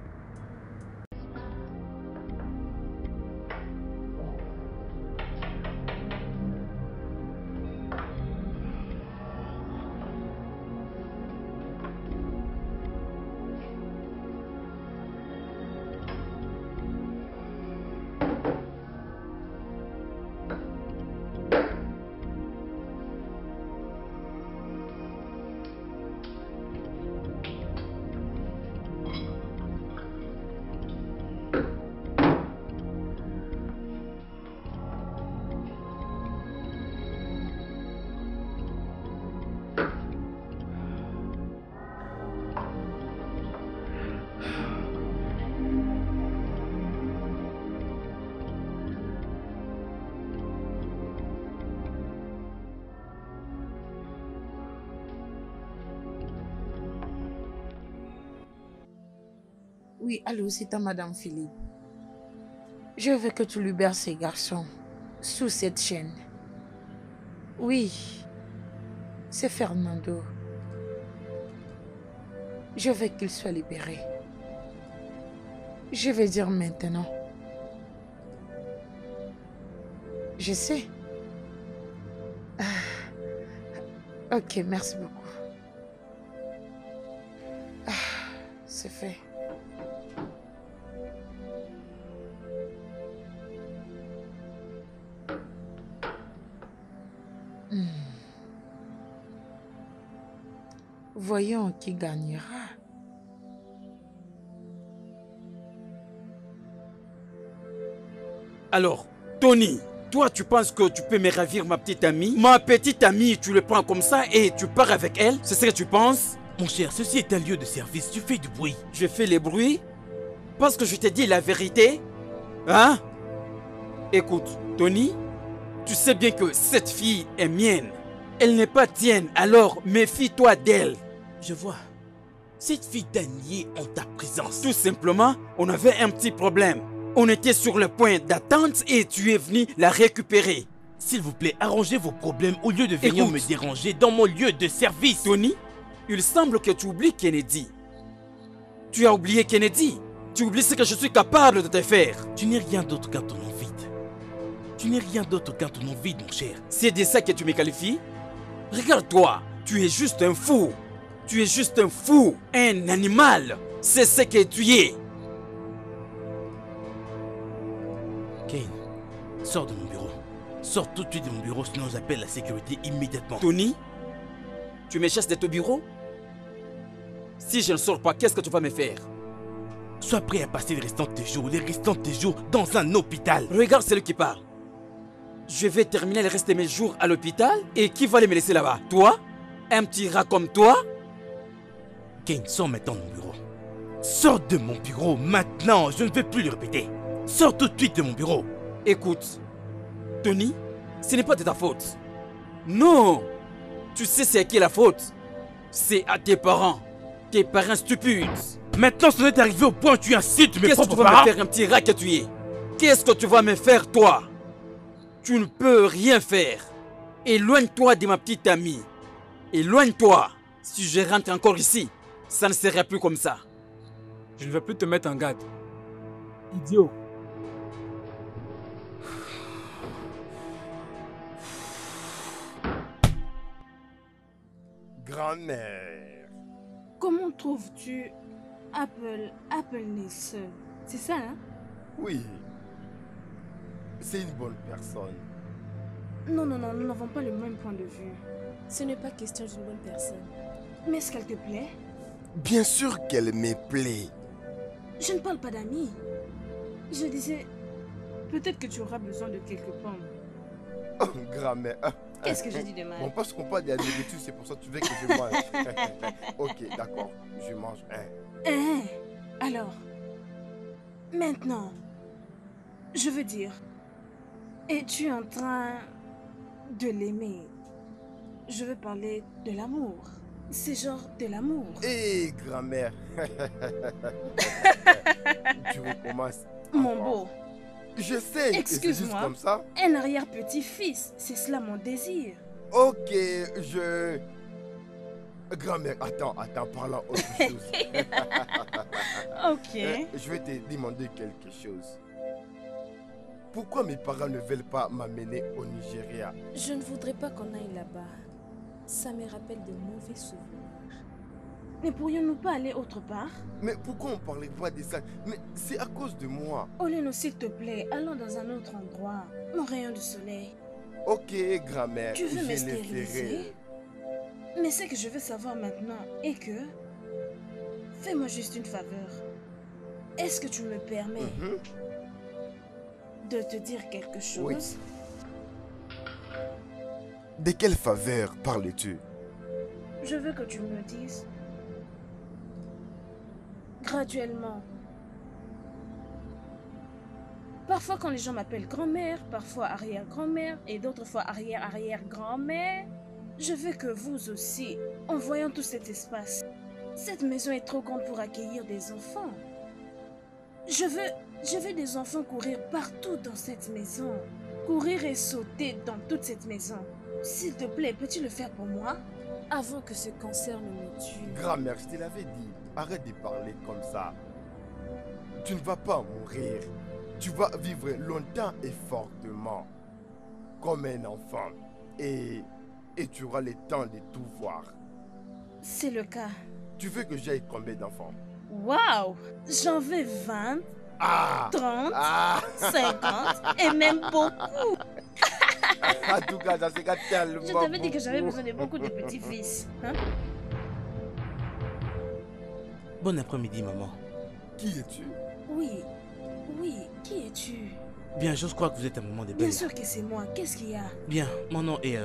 Oui, allô, c'est à Madame Philippe. Je veux que tu libères ces garçons sous cette chaîne. Oui, c'est Fernando. Je veux qu'il soit libéré. Je vais dire maintenant. Je sais. Ok, merci beaucoup. C'est fait. Voyons qui gagnera. Alors, Tony, toi tu penses que tu peux me ravir ma petite amie? Ma petite amie, tu le prends comme ça et tu pars avec elle? C'est ce que tu penses? Mon cher, ceci est un lieu de service, tu fais du bruit. Je fais les bruits parce que je t'ai dit la vérité? Hein? Écoute, Tony, tu sais bien que cette fille est mienne. Elle n'est pas tienne, alors méfie-toi d'elle. Je vois. Cette fille t'a nié en ta présence. Tout simplement, on avait un petit problème. On était sur le point d'attente et tu es venu la récupérer. S'il vous plaît, arrangez vos problèmes au lieu de venir me déranger dans mon lieu de service. Tony, il semble que tu oublies Kennedy. Tu as oublié Kennedy. Tu oublies ce que je suis capable de te faire. Tu n'es rien d'autre qu'un tonneau vide. Tu n'es rien d'autre qu'un tonneau vide, mon cher. C'est de ça que tu me qualifies? Regarde-toi, tu es juste un fou. Tu es juste un fou, un animal. C'est ce que tu es. Kane, sors de mon bureau. Sors tout de suite de mon bureau, sinon j'appelle la sécurité immédiatement. Tony, tu me chasses de ton bureau? Si je ne sors pas, qu'est-ce que tu vas me faire? Sois prêt à passer les restants de tes jours dans un hôpital. Regarde celui qui parle. Je vais terminer le reste de mes jours à l'hôpital et qui va aller me laisser là-bas? Toi? Un petit rat comme toi? Kane, sors maintenant de mon bureau. Sors de mon bureau maintenant, je ne vais plus le répéter. Sors tout de suite de mon bureau. Écoute, Tony, ce n'est pas de ta faute. Non! Tu sais c'est à qui la faute? C'est à tes parents. Tes parents stupides. Maintenant, ce n'est arrivé au point où tu insultes mes Qu'est-ce que tu propres vas parents? me faire, un petit rat que tu es? Qu'est-ce que tu vas me faire, toi? Tu ne peux rien faire. Éloigne-toi de ma petite amie. Éloigne-toi. Si je rentre encore ici, ça ne sera plus comme ça. Je ne vais plus te mettre en garde. Idiot. Grand-mère. Comment trouves-tu Apple Nelson? C'est ça, hein? Oui. C'est une bonne personne. Non, nous n'avons pas le même point de vue. Ce n'est pas question d'une bonne personne. Mais est-ce qu'elle te plaît? Bien sûr qu'elle me plaît. Je ne parle pas d'amis. Je disais, peut-être que tu auras besoin de quelques pommes. Oh, grand-mère. Qu'est-ce que j'ai dit de mal? Bon, parce qu'on parle de la nourriture, c'est pour ça que tu veux que je mange. Ok, d'accord. Je mange un. Alors, maintenant, je veux dire, es-tu en train de l'aimer? Je veux parler de l'amour. C'est genre de l'amour. Hé, grand-mère. Tu recommences. Mon encore. beau, Je sais que c'est juste excuse-moi. comme ça. Un arrière-petit-fils, c'est cela mon désir. Ok, Grand-mère, attends, parlons autre chose. Ok. Je vais te demander quelque chose. Pourquoi mes parents ne veulent pas m'amener au Nigeria? Je ne voudrais pas qu'on aille là-bas. Ça me rappelle de mauvais souvenirs. Ne pourrions-nous pas aller autre part? Mais pourquoi on ne parlait pas de ça? Mais c'est à cause de moi. Oleno, s'il te plaît, allons dans un autre endroit. Mon rayon du soleil. Ok, grand-mère, Tu veux je me le stériliser? ferai. Mais ce que je veux savoir maintenant est que... Fais-moi juste une faveur. Est-ce que tu me permets de te dire quelque chose? Oui. De quelle faveur parles-tu? Je veux que tu me dises... graduellement. Parfois quand les gens m'appellent grand-mère, parfois arrière-grand-mère et d'autres fois arrière-arrière-grand-mère, je veux que vous aussi, en voyant tout cet espace, cette maison est trop grande pour accueillir des enfants. Je veux des enfants courir partout dans cette maison. Courir et sauter dans toute cette maison. S'il te plaît, peux-tu le faire pour moi? Avant que ce cancer ne me tue. Grand-mère, je te l'avais dit. Arrête de parler comme ça. Tu ne vas pas mourir. Tu vas vivre longtemps et fortement. Comme un enfant. Et tu auras le temps de tout voir. C'est le cas. Tu veux que j'aille combien d'enfants? Waouh! J'en veux 20, Ah! 30, Ah! 50 et même beaucoup. En tout cas, ça serait tellement Je t'avais dit que j'avais beaucoup. besoin de beaucoup de petits-fils. Hein? Bon après-midi, maman. Qui es-tu? Oui, qui es-tu? Bien, j'ose croire que vous êtes un moment de Bien belle. sûr que c'est moi. Qu'est-ce qu'il y a? Bien, mon nom est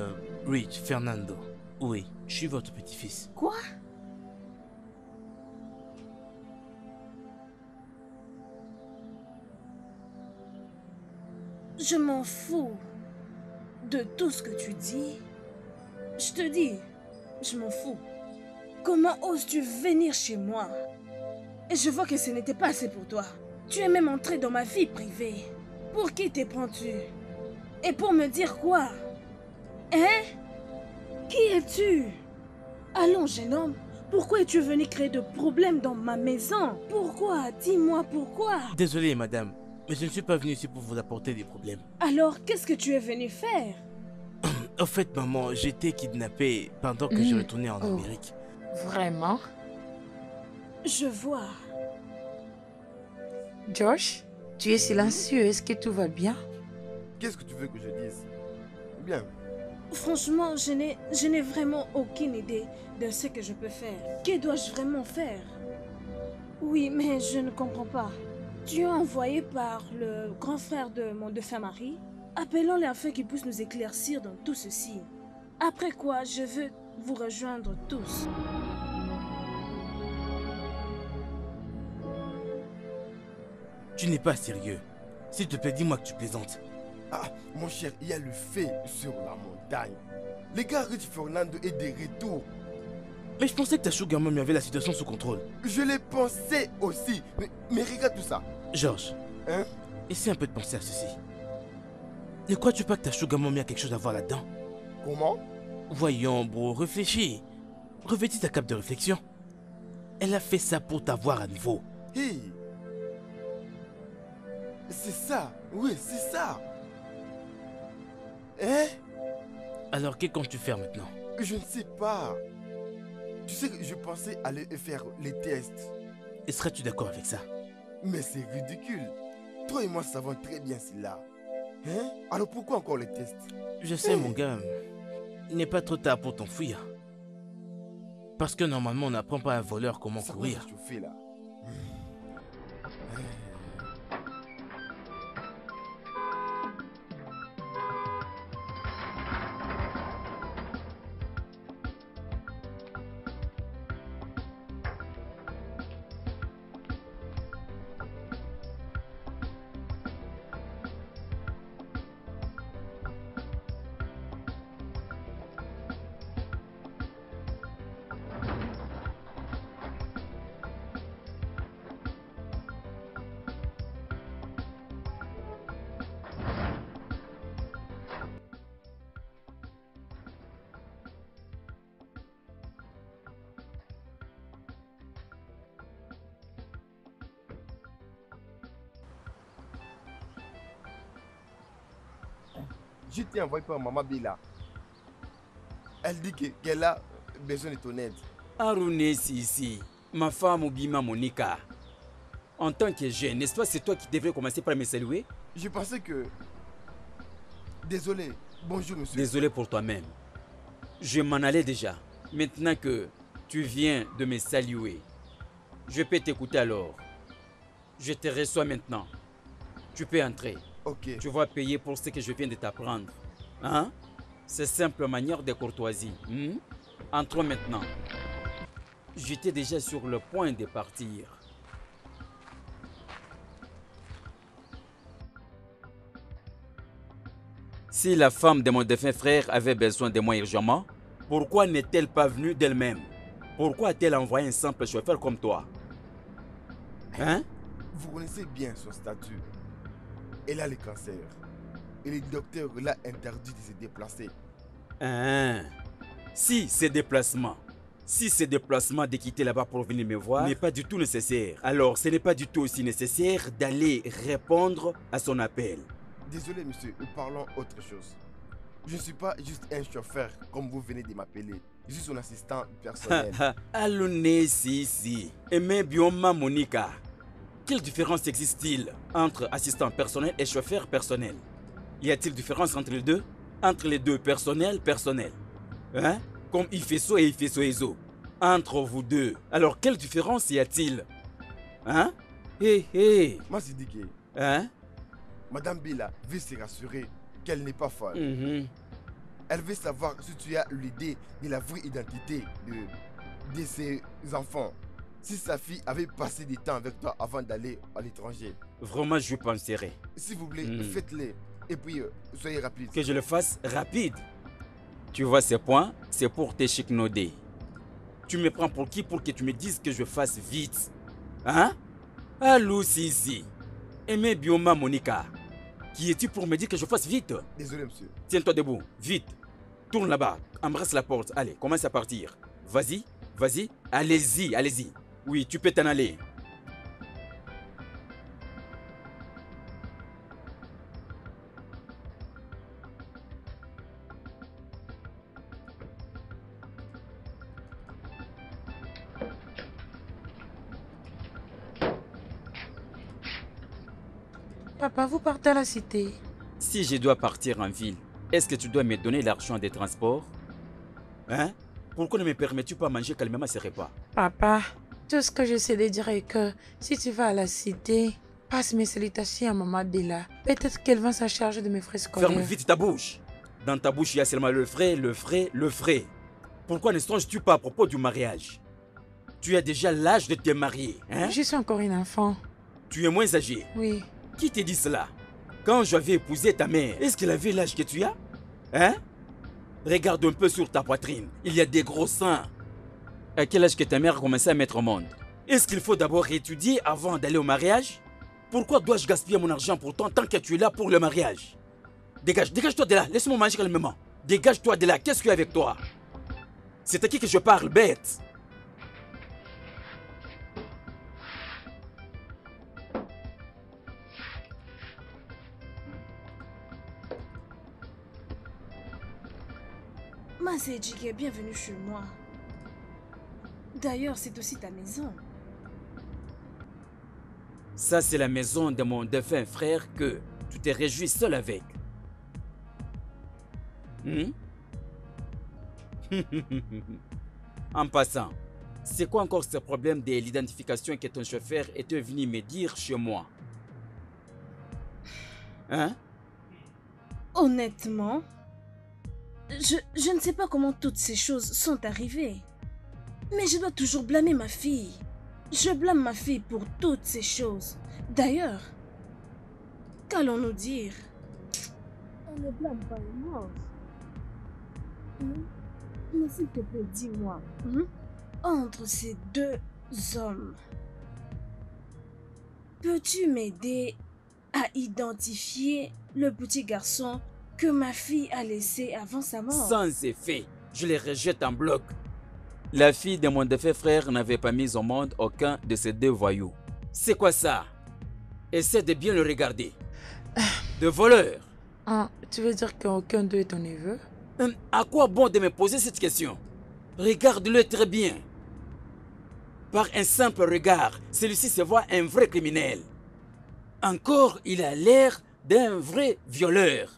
Rich Fernando. Oui, je suis votre petit-fils. Quoi? Je m'en fous de tout ce que tu dis. Je te dis, je m'en fous. Comment oses-tu venir chez moi? Et je vois que ce n'était pas assez pour toi. Tu es même entré dans ma vie privée. Pour qui te prends-tu? Et pour me dire quoi? Hein? Qui es-tu? Allons, jeune homme. Pourquoi es-tu venu créer de problèmes dans ma maison? Pourquoi? Dis-moi pourquoi. Désolé, madame, mais je ne suis pas venu ici pour vous apporter des problèmes. Alors, qu'est-ce que tu es venu faire? Au fait, maman, j'ai été kidnappé pendant que je retournais en Amérique. Vraiment? Je vois. Josh, tu es silencieux. Est-ce que tout va bien? Qu'est-ce que tu veux que je dise? Bien. Franchement, je n'ai vraiment aucune idée de ce que je peux faire. Que dois-je vraiment faire? Oui, mais je ne comprends pas. Tu es envoyé par le grand frère de mon défunt mari? Appelons-le afin qu'il puisse nous éclaircir dans tout ceci. Après quoi, je veux vous rejoindre tous. Tu n'es pas sérieux. S'il te plaît, dis-moi que tu plaisantes. Ah, mon cher, il y a le fait sur la montagne. Les gars Rich Fernando est de retour. Mais je pensais que ta sugar mommy avait la situation sous contrôle. Je l'ai pensé aussi. Mais regarde tout ça. Georges, Hein? essaie un peu de penser à ceci. Ne crois-tu pas que ta sugar mommy a quelque chose à voir là-dedans? Comment? Voyons, bro, réfléchis. Revêtis ta cape de réflexion. Elle a fait ça pour t'avoir à nouveau. Hey. C'est ça. Oui, c'est ça. Hein? Alors, que comptes-tu faire maintenant? Je ne sais pas. Tu sais que je pensais aller faire les tests. Et serais-tu d'accord avec ça? Mais c'est ridicule. Toi et moi savons très bien cela. Hein? Alors pourquoi encore les tests? Je sais, mon gars. Il n'est pas trop tard pour t'enfuir. Parce que normalement, on n'apprend pas à un voleur comment Ça courir. va chauffer là. Je t'ai envoyé par Maman Bila. Elle dit qu'elle a besoin de ton aide. Aroune Sisi, ma femme Obima Monica. En tant que jeune, n'est-ce pas c'est toi qui devrais commencer par me saluer? Je pensais que... Désolé. Bonjour, monsieur. Désolé pour toi-même. Je m'en allais déjà. Maintenant que tu viens de me saluer, je peux t'écouter alors. Je te reçois maintenant. Tu peux entrer. Ok. Tu vas payer pour ce que je viens de t'apprendre. Hein? C'est simple manière de courtoisie. Entrons maintenant. J'étais déjà sur le point de partir. Si la femme de mon défunt frère avait besoin de moi urgemment, pourquoi n'est-elle pas venue d'elle-même? Pourquoi a-t-elle envoyé un simple chauffeur comme toi? Hein? Vous connaissez bien son statut. Elle a le cancer. Et le docteur l'a interdit de se déplacer. Hein? Si ces déplacements de quitter là-bas pour venir me voir n'est pas du tout nécessaire, alors ce n'est pas du tout aussi nécessaire d'aller répondre à son appel. Désolé, monsieur, nous parlons autre chose. Je ne suis pas juste un chauffeur comme vous venez de m'appeler. Je suis son assistant personnel. Allons si. Aimé Bioma Monica. Quelle différence existe-t-il entre assistant personnel et chauffeur personnel? Y a-t-il différence entre les deux? Entre les deux, personnel? Hein? Comme Ifeso et Ifeso. Entre vous deux. Alors, quelle différence y a-t-il? Hein? Hé. Moi, je dis que Hein? Madame Bila veut se rassurer qu'elle n'est pas folle. Mhm. Elle veut savoir si tu as l'idée de la vraie identité de ses enfants. Si sa fille avait passé du temps avec toi avant d'aller à l'étranger. Vraiment, je penserai. S'il vous plaît, faites-le. Et puis, soyez rapide. Que je le fasse rapide. Tu vois ces points, c'est pour tes chic-nodés. Tu me prends pour qui pour que tu me dises que je fasse vite? Hein? Allô, Sisi. Aimé Bioma Monica. Qui es-tu pour me dire que je fasse vite? Désolé, monsieur. Tiens-toi debout, vite. Tourne là-bas, embrasse la porte. Allez, commence à partir. Vas-y. Allez-y. Oui, tu peux t'en aller. Papa, vous partez à la cité. Si je dois partir en ville, est-ce que tu dois me donner l'argent des transports? Hein? Pourquoi ne me permets-tu pas manger calmement ces repas? Papa, tout ce que je sais de dire est que si tu vas à la cité, passe mes salutations à maman Bella. Peut-être qu'elle va s'en charger de mes frais scolaires. Ferme vite ta bouche. Dans ta bouche, il y a seulement le frais, le frais, le frais. Pourquoi ne songes-tu pas à propos du mariage? Tu as déjà l'âge de te marier, hein? Je suis encore une enfant. Tu es moins âgé. Oui. Qui t'a dit cela? Quand j'avais épousé ta mère, est-ce qu'elle avait l'âge que tu as? Hein? Regarde un peu sur ta poitrine. Il y a des gros seins. À quel âge que ta mère a commencé à mettre au monde? Est-ce qu'il faut d'abord étudier avant d'aller au mariage? Pourquoi dois-je gaspiller mon argent pourtant tant que tu es là pour le mariage? Dégage, dégage-toi de là. Laisse-moi manger calmement. Dégage-toi de là. Qu'est-ce qu'il y a avec toi? C'est à qui que je parle, bête? Masedjike, bienvenue chez moi. D'ailleurs, c'est aussi ta maison. Ça, c'est la maison de mon défunt frère que tu te réjouis seul avec. En passant, c'est quoi encore ce problème de l'identification que ton chauffeur était venu me dire chez moi? Hein? Honnêtement, je ne sais pas comment toutes ces choses sont arrivées. Mais je dois toujours blâmer ma fille. Je blâme ma fille pour toutes ces choses. D'ailleurs, qu'allons-nous dire? On ne blâme pas les morts. Mais s'il te plaît, dis-moi, entre ces deux hommes, peux-tu m'aider à identifier le petit garçon que ma fille a laissé avant sa mort? Sans effet, je les rejette en bloc. La fille de mon défunt frère n'avait pas mis au monde aucun de ces deux voyous. C'est quoi ça? Essaie de bien le regarder. De voleur. Ah, tu veux dire qu'aucun d'eux est ton neveu? À quoi bon de me poser cette question? Regarde-le très bien. Par un simple regard, celui-ci se voit un vrai criminel. Encore, il a l'air d'un vrai violeur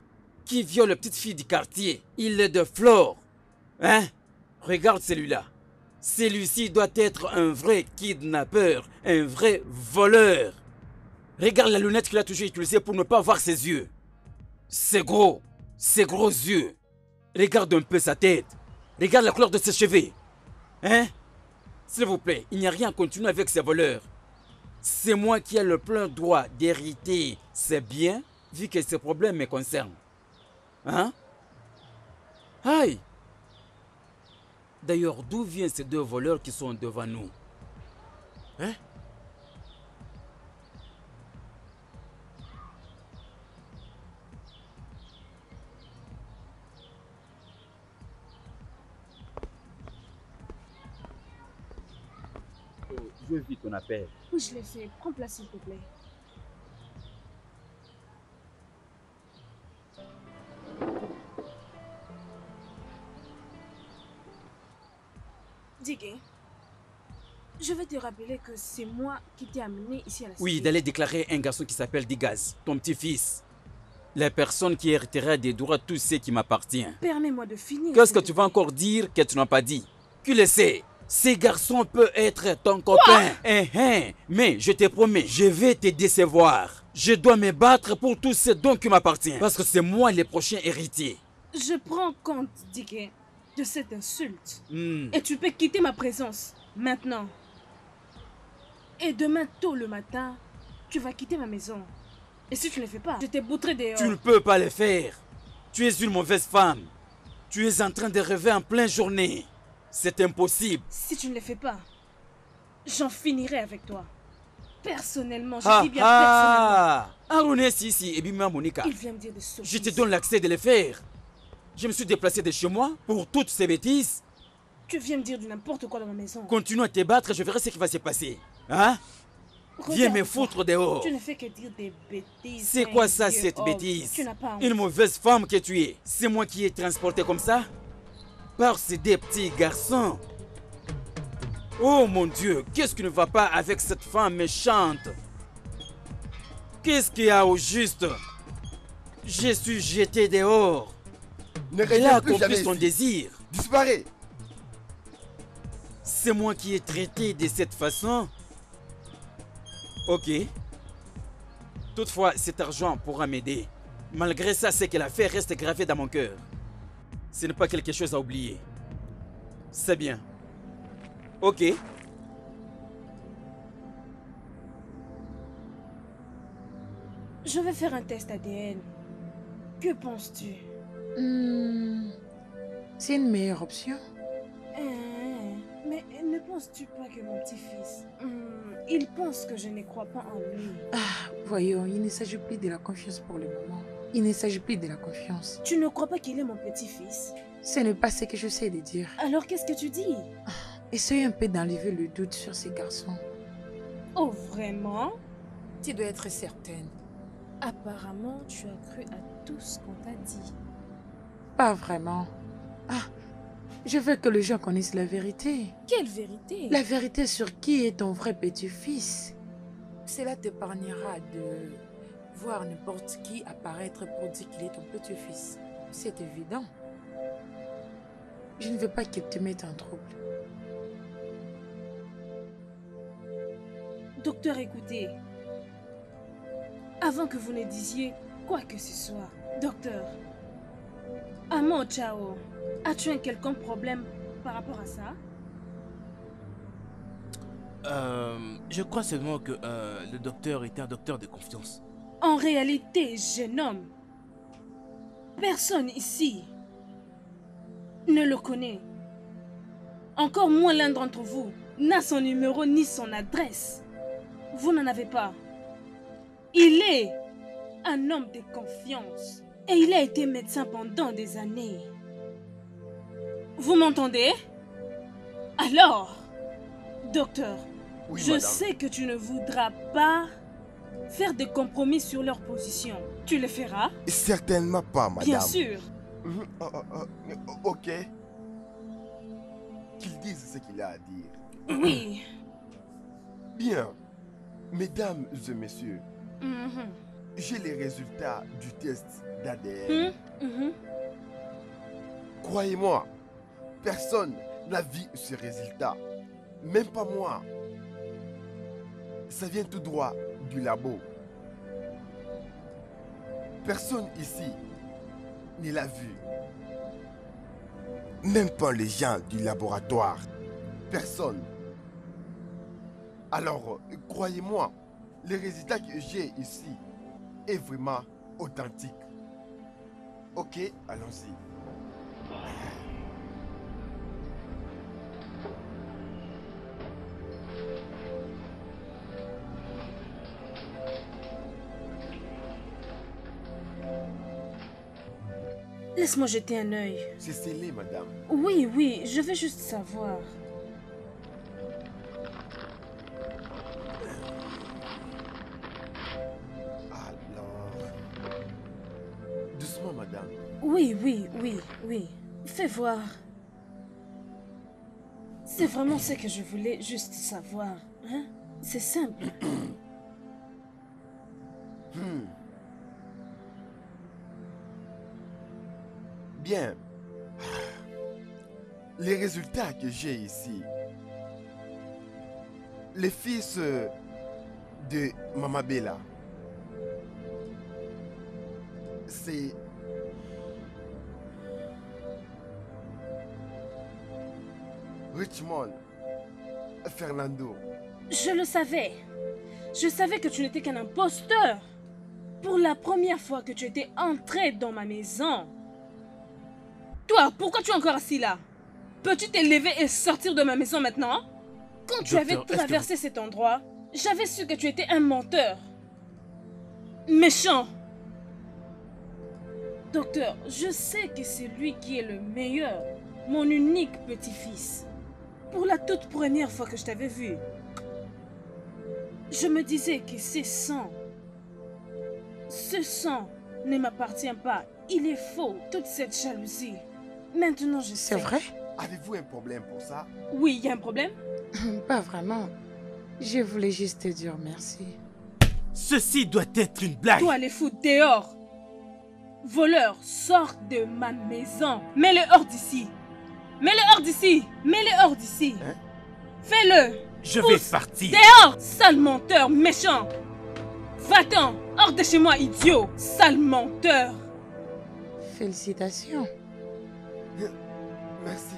qui viole les petites filles du quartier. Il est de Flore. Hein? Regarde celui-là. Celui-ci doit être un vrai kidnappeur, un vrai voleur. Regarde la lunette qu'il a toujours utilisée pour ne pas voir ses yeux. C'est gros, ses gros yeux. Regarde un peu sa tête. Regarde la couleur de ses cheveux. Hein? S'il vous plaît, il n'y a rien à continuer avec ces voleurs. C'est moi qui ai le plein droit d'hériter ces biens, vu que ces problèmes me concernent. Hein? Aïe! D'ailleurs, d'où viennent ces deux voleurs qui sont devant nous? Hein? Je vis ton appel. Oui, je l'ai fait. Prends place, s'il te plaît. Digue, je vais te rappeler que c'est moi qui t'ai amené ici à la cité. Oui, d'aller déclarer un garçon qui s'appelle Digaz, ton petit-fils. La personne qui héritera des droits tous ceux qui m'appartiennent. Permets-moi de finir. Qu'est-ce que tu vas encore dire que tu n'as pas dit? Qui le sait? Ces garçons peuvent être ton copain. Mais je te promets, je vais te décevoir. Je dois me battre pour tous ces dons qui m'appartiennent. Parce que c'est moi le prochain héritier. Je prends compte, Dick, de cette insulte. Et tu peux quitter ma présence maintenant. Et demain tôt le matin, tu vas quitter ma maison. Et si tu ne le fais pas, je te bouterai dehors. Tu ne peux pas le faire. Tu es une mauvaise femme. Tu es en train de rêver en pleine journée. C'est impossible. Si tu ne le fais pas, j'en finirai avec toi. Personnellement, je dis bien personnellement. Aroune ici et Bima Monica. Il vient me dire de sortir. Je te donne l'accès de le faire. Je me suis déplacé de chez moi pour toutes ces bêtises. Tu viens me dire du n'importe quoi dans ma maison. Continue à te battre, je verrai ce qui va se passer. Hein? Viens me foutre dehors. Tu ne fais que dire des bêtises. C'est quoi ça, cette bêtise? Tu n'as pas honte. Une mauvaise femme que tu es. C'est moi qui ai transporté comme ça? Par ces deux petits garçons. Oh mon Dieu, qu'est-ce qui ne va pas avec cette femme méchante? Qu'est-ce qu'il y a au juste? Je suis jeté dehors. Ne Il reviens a plus jamais accompli son ici. désir. Disparais. C'est moi qui ai traité de cette façon. Ok. Toutefois, cet argent pourra m'aider. Malgré ça, ce qu'elle a fait reste gravé dans mon cœur. Ce n'est pas quelque chose à oublier. C'est bien. Ok. Je vais faire un test ADN. Que penses-tu? C'est une meilleure option. Mais ne penses-tu pas que mon petit-fils, il pense que je ne crois pas en lui? Voyons, il ne s'agit plus de la confiance pour le moment. Il ne s'agit plus de la confiance. Tu ne crois pas qu'il est mon petit-fils? Ce n'est pas ce que je sais de dire. Alors qu'est-ce que tu dis? Essaye un peu d'enlever le doute sur ces garçons. Oh, vraiment? Tu dois être certaine. Apparemment, tu as cru à tout ce qu'on t'a dit. Pas vraiment. Je veux que les gens connaissent la vérité. Quelle vérité? La vérité sur qui est ton vrai petit-fils. Cela t'épargnera de voir n'importe qui apparaître pour dire qu'il est ton petit-fils. C'est évident. Je ne veux pas qu'il te mette en trouble. Docteur, écoutez. Avant que vous ne disiez quoi que ce soit, docteur, Amo Chao, as-tu un quelconque problème par rapport à ça? Je crois seulement que le docteur était un docteur de confiance. En réalité, jeune homme, personne ici ne le connaît. Encore moins l'un d'entre vous n'a son numéro ni son adresse. Vous n'en avez pas. Il est un homme de confiance et il a été médecin pendant des années. Vous m'entendez? Alors, docteur, Oui, je madame. sais que tu ne voudras pas faire des compromis sur leur position. Tu le feras? Certainement pas, madame. Bien sûr. Ok. Qu'il dise ce qu'il a à dire. Oui. Bien. Mesdames et messieurs, Mhm. j'ai les résultats du test d'ADN. Mhm. Croyez-moi, personne n'a vu ce résultat. Même pas moi. Ça vient tout droit du labo. Personne ici ne l'a vu. Même pas les gens du laboratoire. Personne. Alors, croyez-moi, le résultat que j'ai ici est vraiment authentique. Ok, allons-y. Laisse-moi jeter un œil. C'est scellé, madame. Oui, oui, je veux juste savoir. Alors... Doucement, madame. Oui, oui, oui, oui. Fais voir. C'est vraiment ce que je voulais juste savoir. Hein? C'est simple. Bien. Les résultats que j'ai ici. Les fils de Mama Bella. C'est... Richmond Fernando. Je le savais. Je savais que tu n'étais qu'un imposteur. Pour la première fois que tu étais entré dans ma maison. Toi, pourquoi tu es encore assis là? Peux-tu t'élever et sortir de ma maison maintenant? Quand tu Docteur, avais est-ce que traversé cet endroit, j'avais su que tu étais un menteur. Méchant. Docteur, je sais que c'est lui qui est le meilleur. Mon unique petit-fils. Pour la toute première fois que je t'avais vu, je me disais que ce sang ne m'appartient pas. Il est faux, toute cette jalousie. Maintenant, je sais. C'est vrai? Avez-vous un problème pour ça? Oui, il y a un problème? Pas vraiment. Je voulais juste te dire merci. Ceci doit être une blague. Toi, les fous, dehors. Voleur, sors de ma maison. Mets-le hors d'ici. Mets-le hors d'ici. Mets-le hors d'ici. Hein? Fais-le. Je Pousse. vais partir. Dehors, sale menteur, méchant. Va-t'en, hors de chez moi, idiot. Sale menteur. Félicitations. Merci.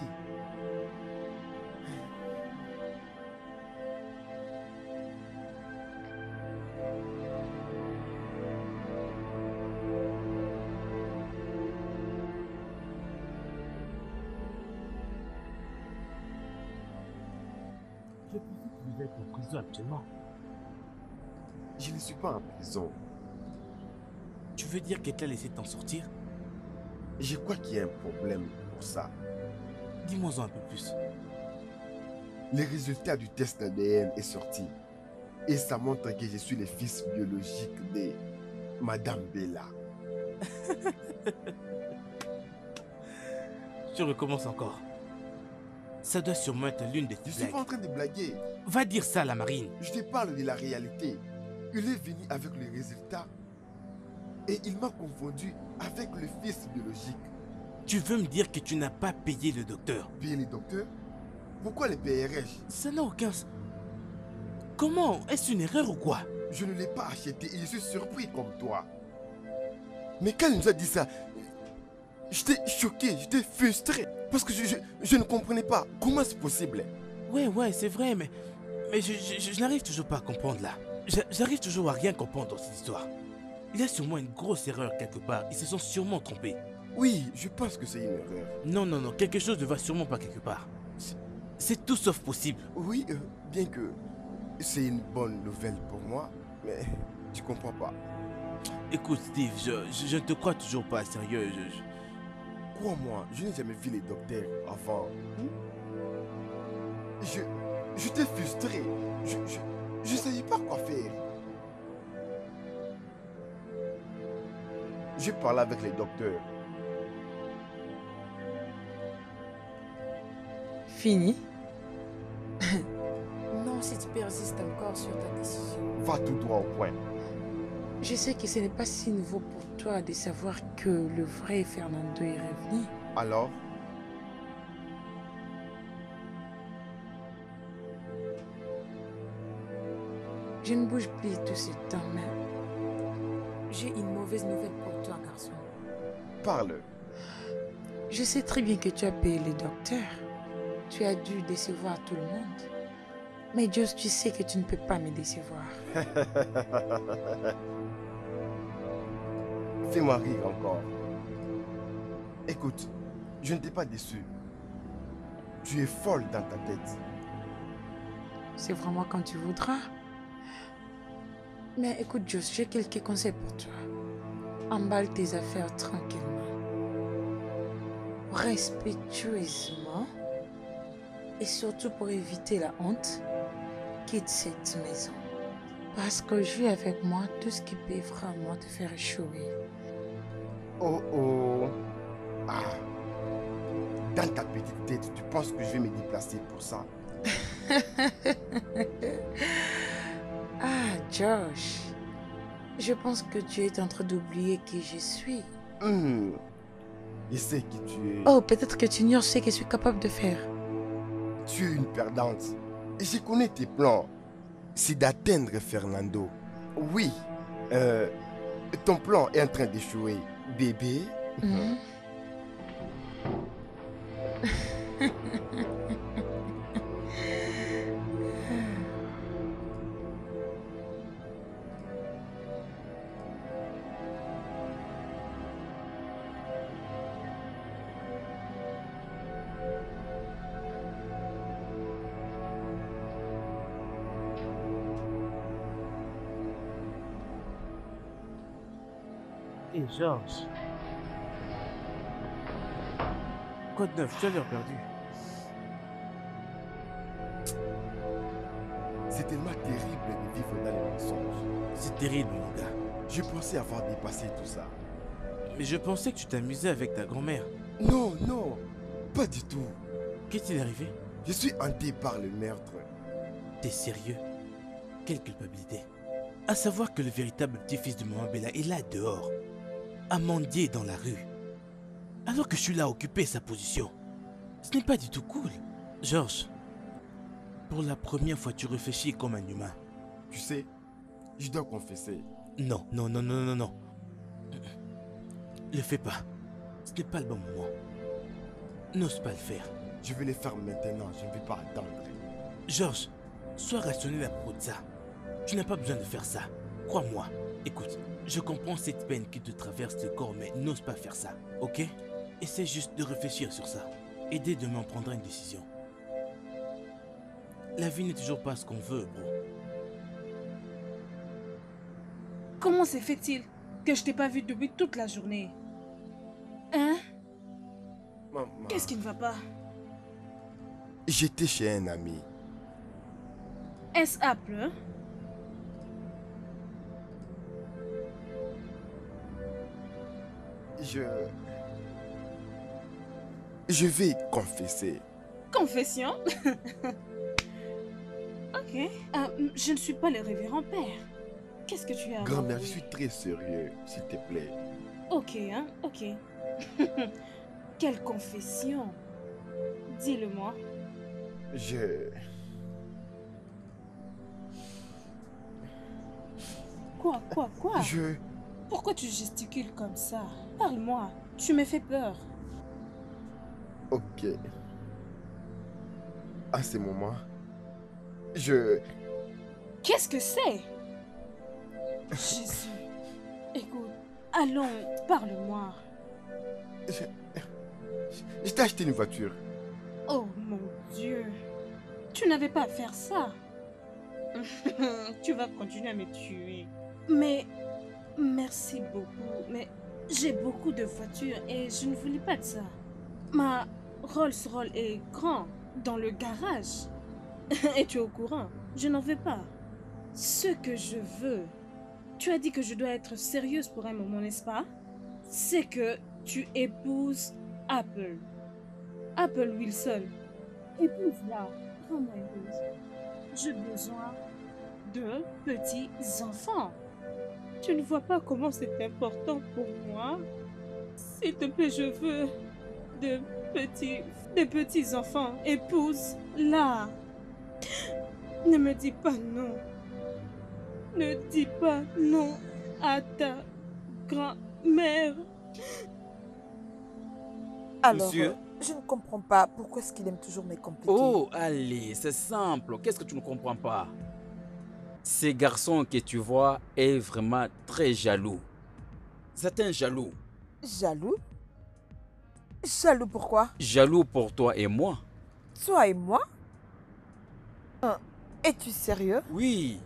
Je pensais que vous êtes en prison actuellement. Je ne suis pas en prison. Tu veux dire qu'elle t'a laissé t'en sortir? Je crois qu'il y a un problème pour ça. Dis-moi-en un peu plus. Le résultat du test ADN est sorti. Et ça montre que je suis le fils biologique de Madame Bella. Je recommence encore. Ça doit sûrement être l'une de tes Je suis blagues. pas en train de blaguer. Va dire ça à la marine. Je te parle de la réalité. Il est venu avec le résultat. Et il m'a confondu avec le fils biologique. Tu veux me dire que tu n'as pas payé le docteur? Payer les docteurs? Pourquoi les payerais-je? Ça n'a aucun sens. Comment? Est-ce une erreur ou quoi? Je ne l'ai pas acheté et je suis surpris comme toi. Mais quand il nous a dit ça, j'étais choqué, j'étais frustré. Parce que je ne comprenais pas. Comment c'est possible? Ouais, c'est vrai, mais je n'arrive toujours pas à comprendre là. J'arrive toujours à rien comprendre dans cette histoire. Il y a sûrement une grosse erreur quelque part. Ils se sont sûrement trompés. Oui, je pense que c'est une erreur. Non, quelque chose ne va sûrement pas quelque part. C'est tout sauf possible. Oui, bien que c'est une bonne nouvelle pour moi, mais tu comprends pas. Écoute, Steve, je ne te crois toujours pas sérieux. Crois-moi, je n'ai jamais vu les docteurs avant. J'étais frustré. Je ne savais pas quoi faire. J'ai parlé avec les docteurs. Fini? Non, si tu persistes encore sur ta décision. Va tout droit au point. Je sais que ce n'est pas si nouveau pour toi de savoir que le vrai Fernando est revenu. Alors? Je ne bouge plus tout ce temps, mais j'ai une mauvaise nouvelle pour toi, garçon. Parle. Je sais très bien que tu as payé le docteur. Tu as dû décevoir tout le monde. Mais Joss, tu sais que tu ne peux pas me décevoir. Fais-moi rire encore. Écoute, je ne t'ai pas déçu. Tu es folle dans ta tête. C'est vraiment quand tu voudras. Mais écoute, Joss, j'ai quelques conseils pour toi. Emballe tes affaires tranquillement. Respectueusement. Et surtout pour éviter la honte, quitte cette maison. Parce que je vis avec moi tout ce qui peut vraiment te faire échouer. Oh oh. Ah. Dans ta petite tête, tu penses que je vais me déplacer pour ça? Ah, Josh. Je pense que tu es en train d'oublier qui je suis. Je sais qui tu es. Oh, peut-être que tu ignores ce que je suis capable de faire. Tu es une perdante. Et je connais tes plans. C'est d'atteindre Fernando. Oui. Ton plan est en train d'échouer. Bébé. Et Georges. Code 9, tu as l'air perdu. C'est tellement terrible de vivre dans les mensonges. C'est terrible, mon gars. Je pensais avoir dépassé tout ça. Mais je pensais que tu t'amusais avec ta grand-mère. Non, non, pas du tout. Qu'est-il arrivé? Je suis hanté par le meurtre. T'es sérieux? Quelle culpabilité? À savoir que le véritable petit-fils de Maman Bella est là dehors, à mendier dans la rue. Alors que je suis là à occuper sa position. Ce n'est pas du tout cool. Georges, pour la première fois tu réfléchis comme un humain. Tu sais, je dois confesser. Non, non, non, non, non, non. Le fais pas. Ce n'est pas le bon moment. N'ose pas le faire. Je vais le faire maintenant, je ne vais pas attendre. Georges, sois rationnel à propos de ça. Tu n'as pas besoin de faire ça. Crois-moi. Écoute, je comprends cette peine qui te traverse le corps, mais n'ose pas faire ça, ok? Essaie juste de réfléchir sur ça. Et dès demain, on prendra une décision. La vie n'est toujours pas ce qu'on veut, bro. Comment se fait-il que je t'ai pas vu depuis toute la journée? Hein? Maman, Qu'est-ce qui ne va pas? j'étais chez un ami. Est-ce Apple? Je vais confesser. Confession? Ok. Je ne suis pas le révérend père. Qu'est-ce que tu as à Grand-mère, je m'avouer? suis très sérieux, s'il te plaît. Ok, hein, ok. Quelle confession? Dis-le-moi. Quoi? Pourquoi tu gesticules comme ça? Parle-moi. Tu me fais peur. Ok. À ce moment, Qu'est-ce que c'est? Jésus. Écoute, allons, parle-moi. je t'ai acheté une voiture. Oh mon Dieu. Tu n'avais pas à faire ça. Tu vas continuer à me tuer. Mais merci beaucoup. Mais j'ai beaucoup de voitures et je ne voulais pas de ça. Ma Rolls-Royce est grand dans le garage. Et tu es au courant. Je n'en veux pas. Ce que je veux, tu as dit que je dois être sérieuse pour un moment, n'est-ce pas? C'est que tu épouses Apple. Apple Wilson. Épouse-la. Rends-moi heureuse. J'ai besoin de petits enfants. Tu ne vois pas comment c'est important pour moi? S'il te plaît, je veux de petits enfants. Épouse-la. Ne me dis pas non. Ne dis pas non à ta grand-mère. Alors, Monsieur? je ne comprends pas pourquoi est-ce qu'il aime toujours me compliquer. Oh, allez, c'est simple. Qu'est-ce que tu ne comprends pas? Ce garçon que tu vois est vraiment très jaloux. C'est un jaloux. Jaloux? Jaloux pourquoi? Jaloux pour toi et moi. Toi et moi? Es-tu sérieux? Oui.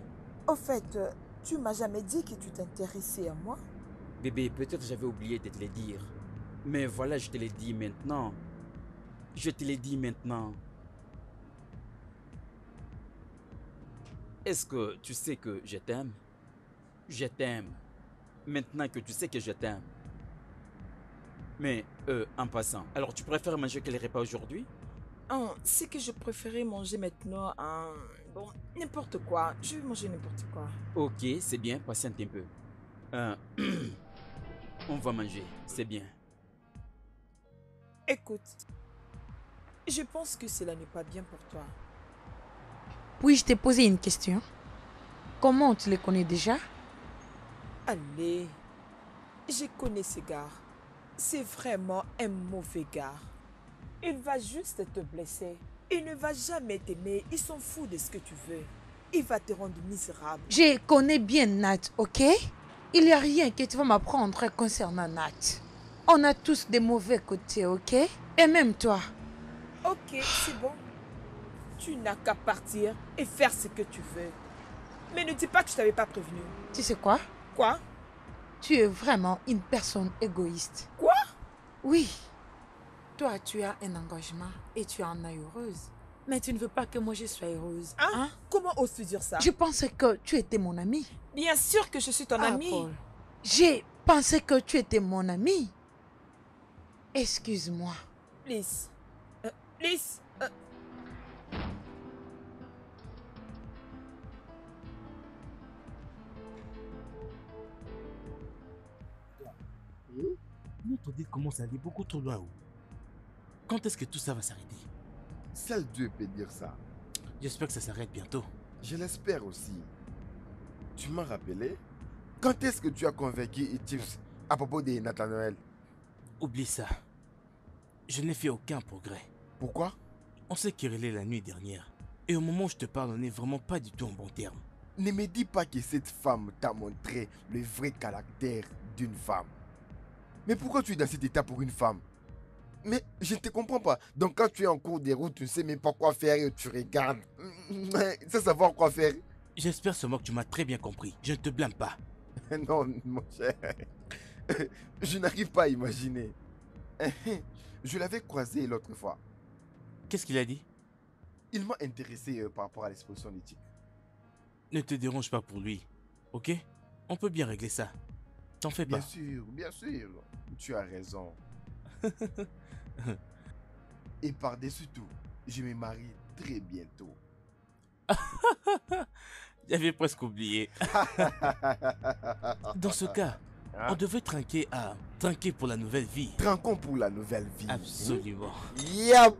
Au fait, tu m'as jamais dit que tu t'intéressais à moi? Bébé, peut-être j'avais oublié de te le dire. Mais voilà, je te l'ai dit maintenant. Je te l'ai dit maintenant. Est-ce que tu sais que je t'aime? Je t'aime. Maintenant que tu sais que je t'aime. Mais, en passant, alors tu préfères manger quel repas aujourd'hui? C'est que je préférais manger maintenant bon, n'importe quoi. Je vais manger n'importe quoi. Ok, c'est bien, patiente un peu. On va manger, c'est bien. Écoute, je pense que cela n'est pas bien pour toi. Puis-je te poser une question? Comment tu les connais déjà? Allez, je connais ce gars. C'est vraiment un mauvais gars. Il va juste te blesser. Il ne va jamais t'aimer. Il s'en fout de ce que tu veux. Il va te rendre misérable. Je connais bien Nat, ok? Il n'y a rien que tu vas m'apprendre concernant Nat. On a tous des mauvais côtés, ok? Et même toi. Ok, c'est bon. Tu n'as qu'à partir et faire ce que tu veux. Mais ne dis pas que je t'avais pas prévenu. Tu sais quoi? Quoi? Tu es vraiment une personne égoïste. Quoi? Oui. Toi, tu as un engagement et tu en es heureuse. Mais tu ne veux pas que moi je sois heureuse. Hein? Comment oses-tu dire ça? Je pensais que tu étais mon ami. Bien sûr que je suis ton ami. Paul. J'ai pensé que tu étais mon ami. Excuse-moi. Lys. Lys. notre date commence à aller beaucoup trop loin. Quand est-ce que tout ça va s'arrêter? Seul Dieu peut dire ça. J'espère que ça s'arrête bientôt. Je l'espère aussi. Tu m'as rappelé? Quand est-ce que tu as convaincu Etips à propos de Nathanaël? Oublie ça. Je n'ai fait aucun progrès. Pourquoi? On s'est querellé la nuit dernière. Et au moment où je te parle, on n'est vraiment pas du tout en bon terme. Ne me dis pas que cette femme t'a montré le vrai caractère d'une femme. Mais pourquoi tu es dans cet état pour une femme? Mais je ne te comprends pas. Donc quand tu es en cours de route, tu ne sais même pas quoi faire et tu regardes. Sans savoir quoi faire. J'espère seulement que tu m'as très bien compris. Je ne te blâme pas. Non, mon cher. Je n'arrive pas à imaginer. Je l'avais croisé l'autre fois. Qu'est-ce qu'il a dit? Il m'a intéressé par rapport à l'exposition d'éthique. Ne te dérange pas pour lui, ok? On peut bien régler ça. T'en fais pas. Bien sûr. Tu as raison. Et par-dessus tout, je me marie très bientôt. J'avais presque oublié. Dans ce cas, on devrait trinquer pour la nouvelle vie. Trinquons pour la nouvelle vie. Absolument. Yep.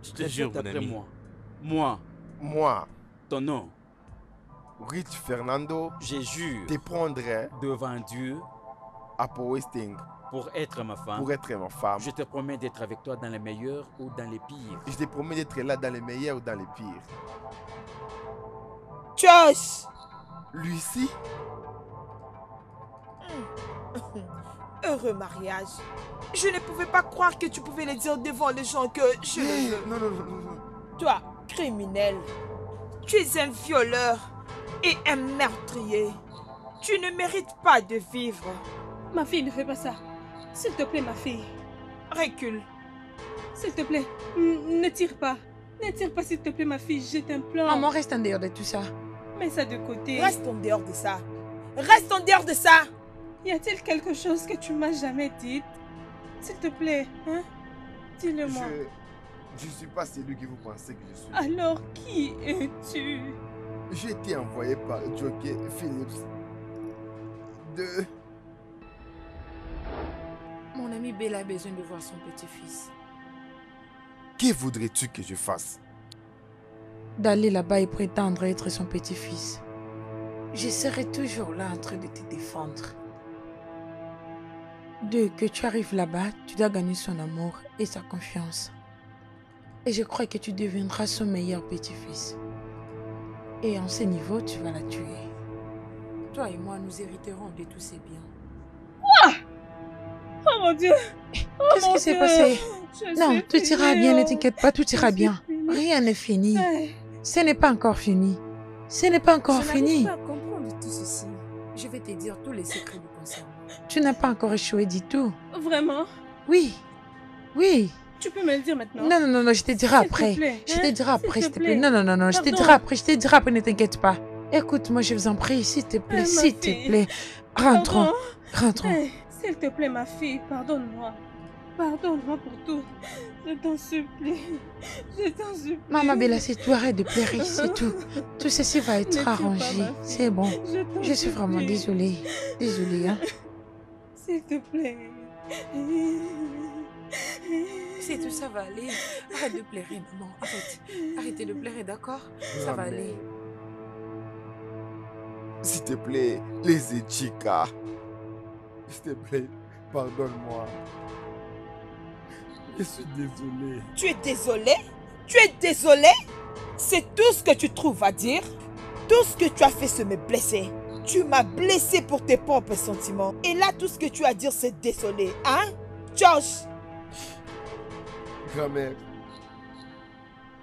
Je te jure, mon ami. Moi. Ton nom. Rich Fernando. Je jure. Te prendrai devant Dieu. Apo Westing. Pour être ma femme. Pour être ma femme. Je te promets d'être avec toi dans les meilleurs ou dans les pires. Je te promets d'être là dans les meilleurs ou dans les pires. Josh! Lucie? Heureux mariage. Je ne pouvais pas croire que tu pouvais le dire devant les gens que je... Non. Toi, criminel, tu es un violeur et un meurtrier. Tu ne mérites pas de vivre. Ma fille, ne fais pas ça. S'il te plaît, ma fille. Recule. S'il te plaît, ne tire pas. Ne tire pas, s'il te plaît, ma fille, je t'implore. Maman, reste en dehors de tout ça. Mets ça de côté. Reste en dehors de ça. Reste en dehors de ça. Y a-t-il quelque chose que tu m'as jamais dit? S'il te plaît, hein? Dis-le-moi. Je ne suis pas celui que vous pensez que je suis. Alors, qui es-tu? J'ai été envoyé par Jockey Phillips de... Mon ami Bella a besoin de voir son petit-fils. Que voudrais-tu que je fasse? D'aller là-bas et prétendre être son petit-fils. Je serai toujours là en train de te défendre. Que tu arrives là-bas, tu dois gagner son amour et sa confiance. Et je crois que tu deviendras son meilleur petit-fils. Et en ce niveau, tu vas la tuer. Toi et moi, nous hériterons de tous ces biens. Quoi? Oh mon Dieu! Qu'est-ce qui s'est passé? Non, tout ira bien, ne t'inquiète pas, tout ira bien. Rien n'est fini. Ce n'est pas encore fini. Ce n'est pas encore fini. Je n'arrive pas à comprendre tout ceci. Je vais te dire tous les secrets du concernant. Tu n'as pas encore échoué du tout. Vraiment? Oui. Tu peux me le dire maintenant? Non, je te dirai après. Je te dirai après, s'il te plaît. Non, je te dirai après, ne t'inquiète pas. Écoute, moi je vous en prie, s'il te plaît, s'il te plaît. Rentrons. S'il te plaît, ma fille, pardonne-moi. Pardonne-moi pour tout. Je t'en supplie. Maman Bella, c'est toi, arrête de pleurer, c'est tout. Tout ceci va être arrangé. C'est bon. Je suis vraiment désolée. Désolée, hein. S'il te plaît. C'est tout, ça va aller. Arrête de pleurer, maman. Arrêtez de pleurer, d'accord? Ça va aller. S'il te plaît, les chicas. S'il te plaît, pardonne-moi. Je suis désolé. Tu es désolé? Tu es désolé? C'est tout ce que tu trouves à dire? Tout ce que tu as fait, c'est me blesser. Tu m'as blessé pour tes propres sentiments. Et là, tout ce que tu as à dire, c'est désolé. Hein? Josh! Grand-mère,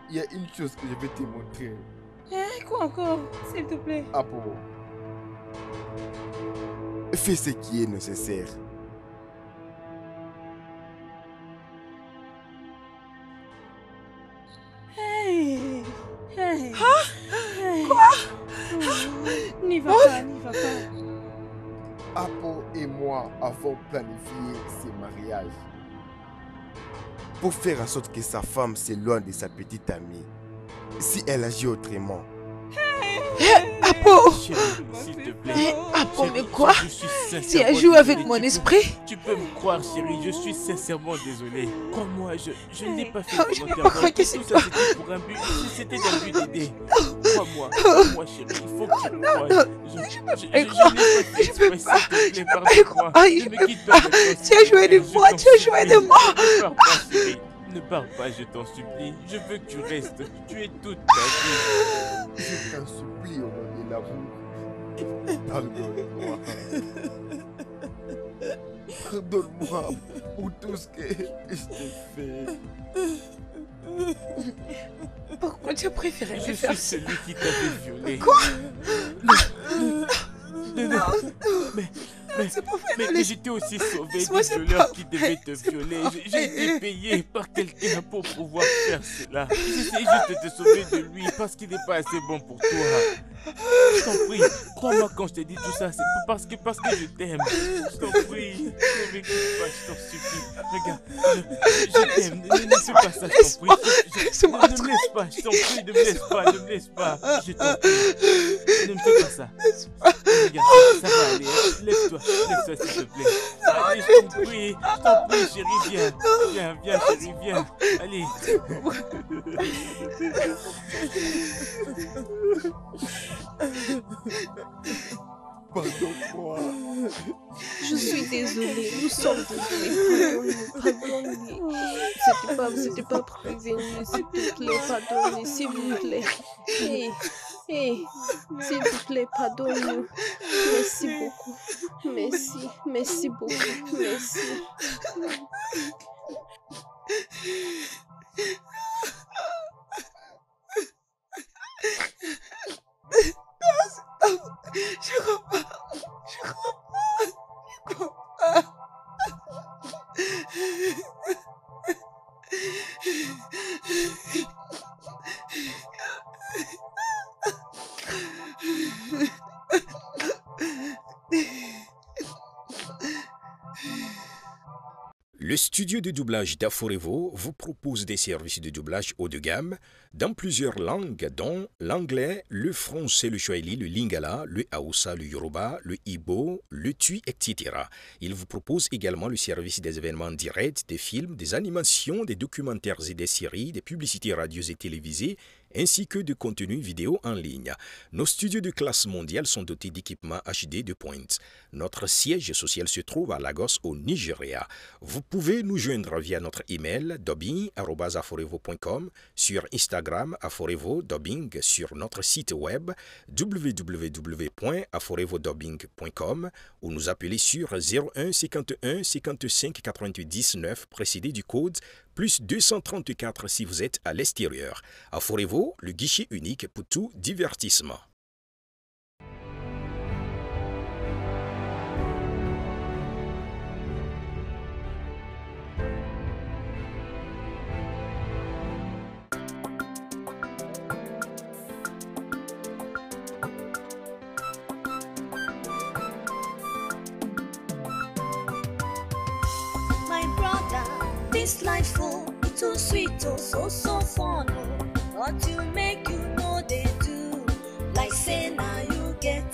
il y a une chose que je vais te montrer. Quoi encore? S'il te plaît. Apo, fais ce qui est nécessaire. Quoi? N'y va pas. Apo et moi avons planifié ce mariage pour faire en sorte que sa femme s'éloigne de sa petite amie. Si elle agit autrement. Apo! S'il te plaît. Apo, mais Tu as joué avec mon esprit. Tu peux me croire, chérie, je suis sincèrement désolé. Crois-moi, je ne l'ai pas fait Je ne peux pas croire que c'est Tout toi. ça, c'était pour un but. C'était un but d'aider. Crois-moi, chérie, il faut que tu me croies. Je n'ai pas fait exprès, s'il te plaît, pardonne-moi. Je Ne peux me quitte pas. pas, je t'en Tu as joué supplie, de moi, je tu as t'en joué supplie. de moi. Ne pars pas, chérie. Ne pars pas, je t'en supplie. Je veux que tu restes. Tu es toute ta vie. Je t'en supplie au nom de l'amour. Pardonne-moi. Pardonne-moi pour tout ce que je t'ai fait. Pourquoi tu as préféré Je me faire suis ça? celui qui t'avait violé. Quoi? Non. C'est pas vrai, Mais j'étais aussi sauvé Laisse-moi, des c'est violeurs pas qui devaient te vrai, c'est violer. pas J'ai vrai. été payé par quelqu'un pour pouvoir faire cela. J'essaie juste de te sauver de lui parce qu'il n'est pas assez bon pour toi. Je t'en prie, crois-moi quand je te dis tout ça, c'est parce que je t'aime. Je t'en prie, ne m'écoute pas, je t'en supplie. Regarde, je t'aime, ne fais pas ça, je t'en prie. Ne me laisse pas, je t'en prie, ne me laisse pas, je t'en prie. Ne me fais pas ça. Regarde, ça va aller, lève-toi, s'il te plaît. Allez, je t'en prie, chérie, viens, chérie, viens. Allez. Pardonne-moi. Je suis désolée, nous sommes désolés. Pardonnez-nous. C'était pas prévenu, s'il te plaît, pardonnez, s'il vous plaît. S'il vous plaît, pardonne-nous. Merci beaucoup. Merci beaucoup. Merci. Je crois pas. Le studio de doublage d'Aforevo vous propose des services de doublage haut de gamme dans plusieurs langues, dont l'anglais, le français, le swahili, le lingala, le hausa, le yoruba, le igbo, le tui, etc. Il vous propose également le service des événements directs, des films, des animations, des documentaires et des séries, des publicités radio et télévisées, ainsi que de contenus vidéo en ligne. Nos studios de classe mondiale sont dotés d'équipements HD de pointe. Notre siège social se trouve à Lagos, au Nigeria. Vous pouvez nous joindre via notre email dubbing@aforevo.com, sur Instagram Aforevo Dubbing, sur notre site web www.aforevodubbing.com ou nous appeler sur 01 51 55 88 19 précédé du code plus 234 si vous êtes à l'extérieur. Aforevo, le guichet unique pour tout divertissement. My brother, this life oh, it's too sweet oh, so fun oh. What you make you know they do, like say now you get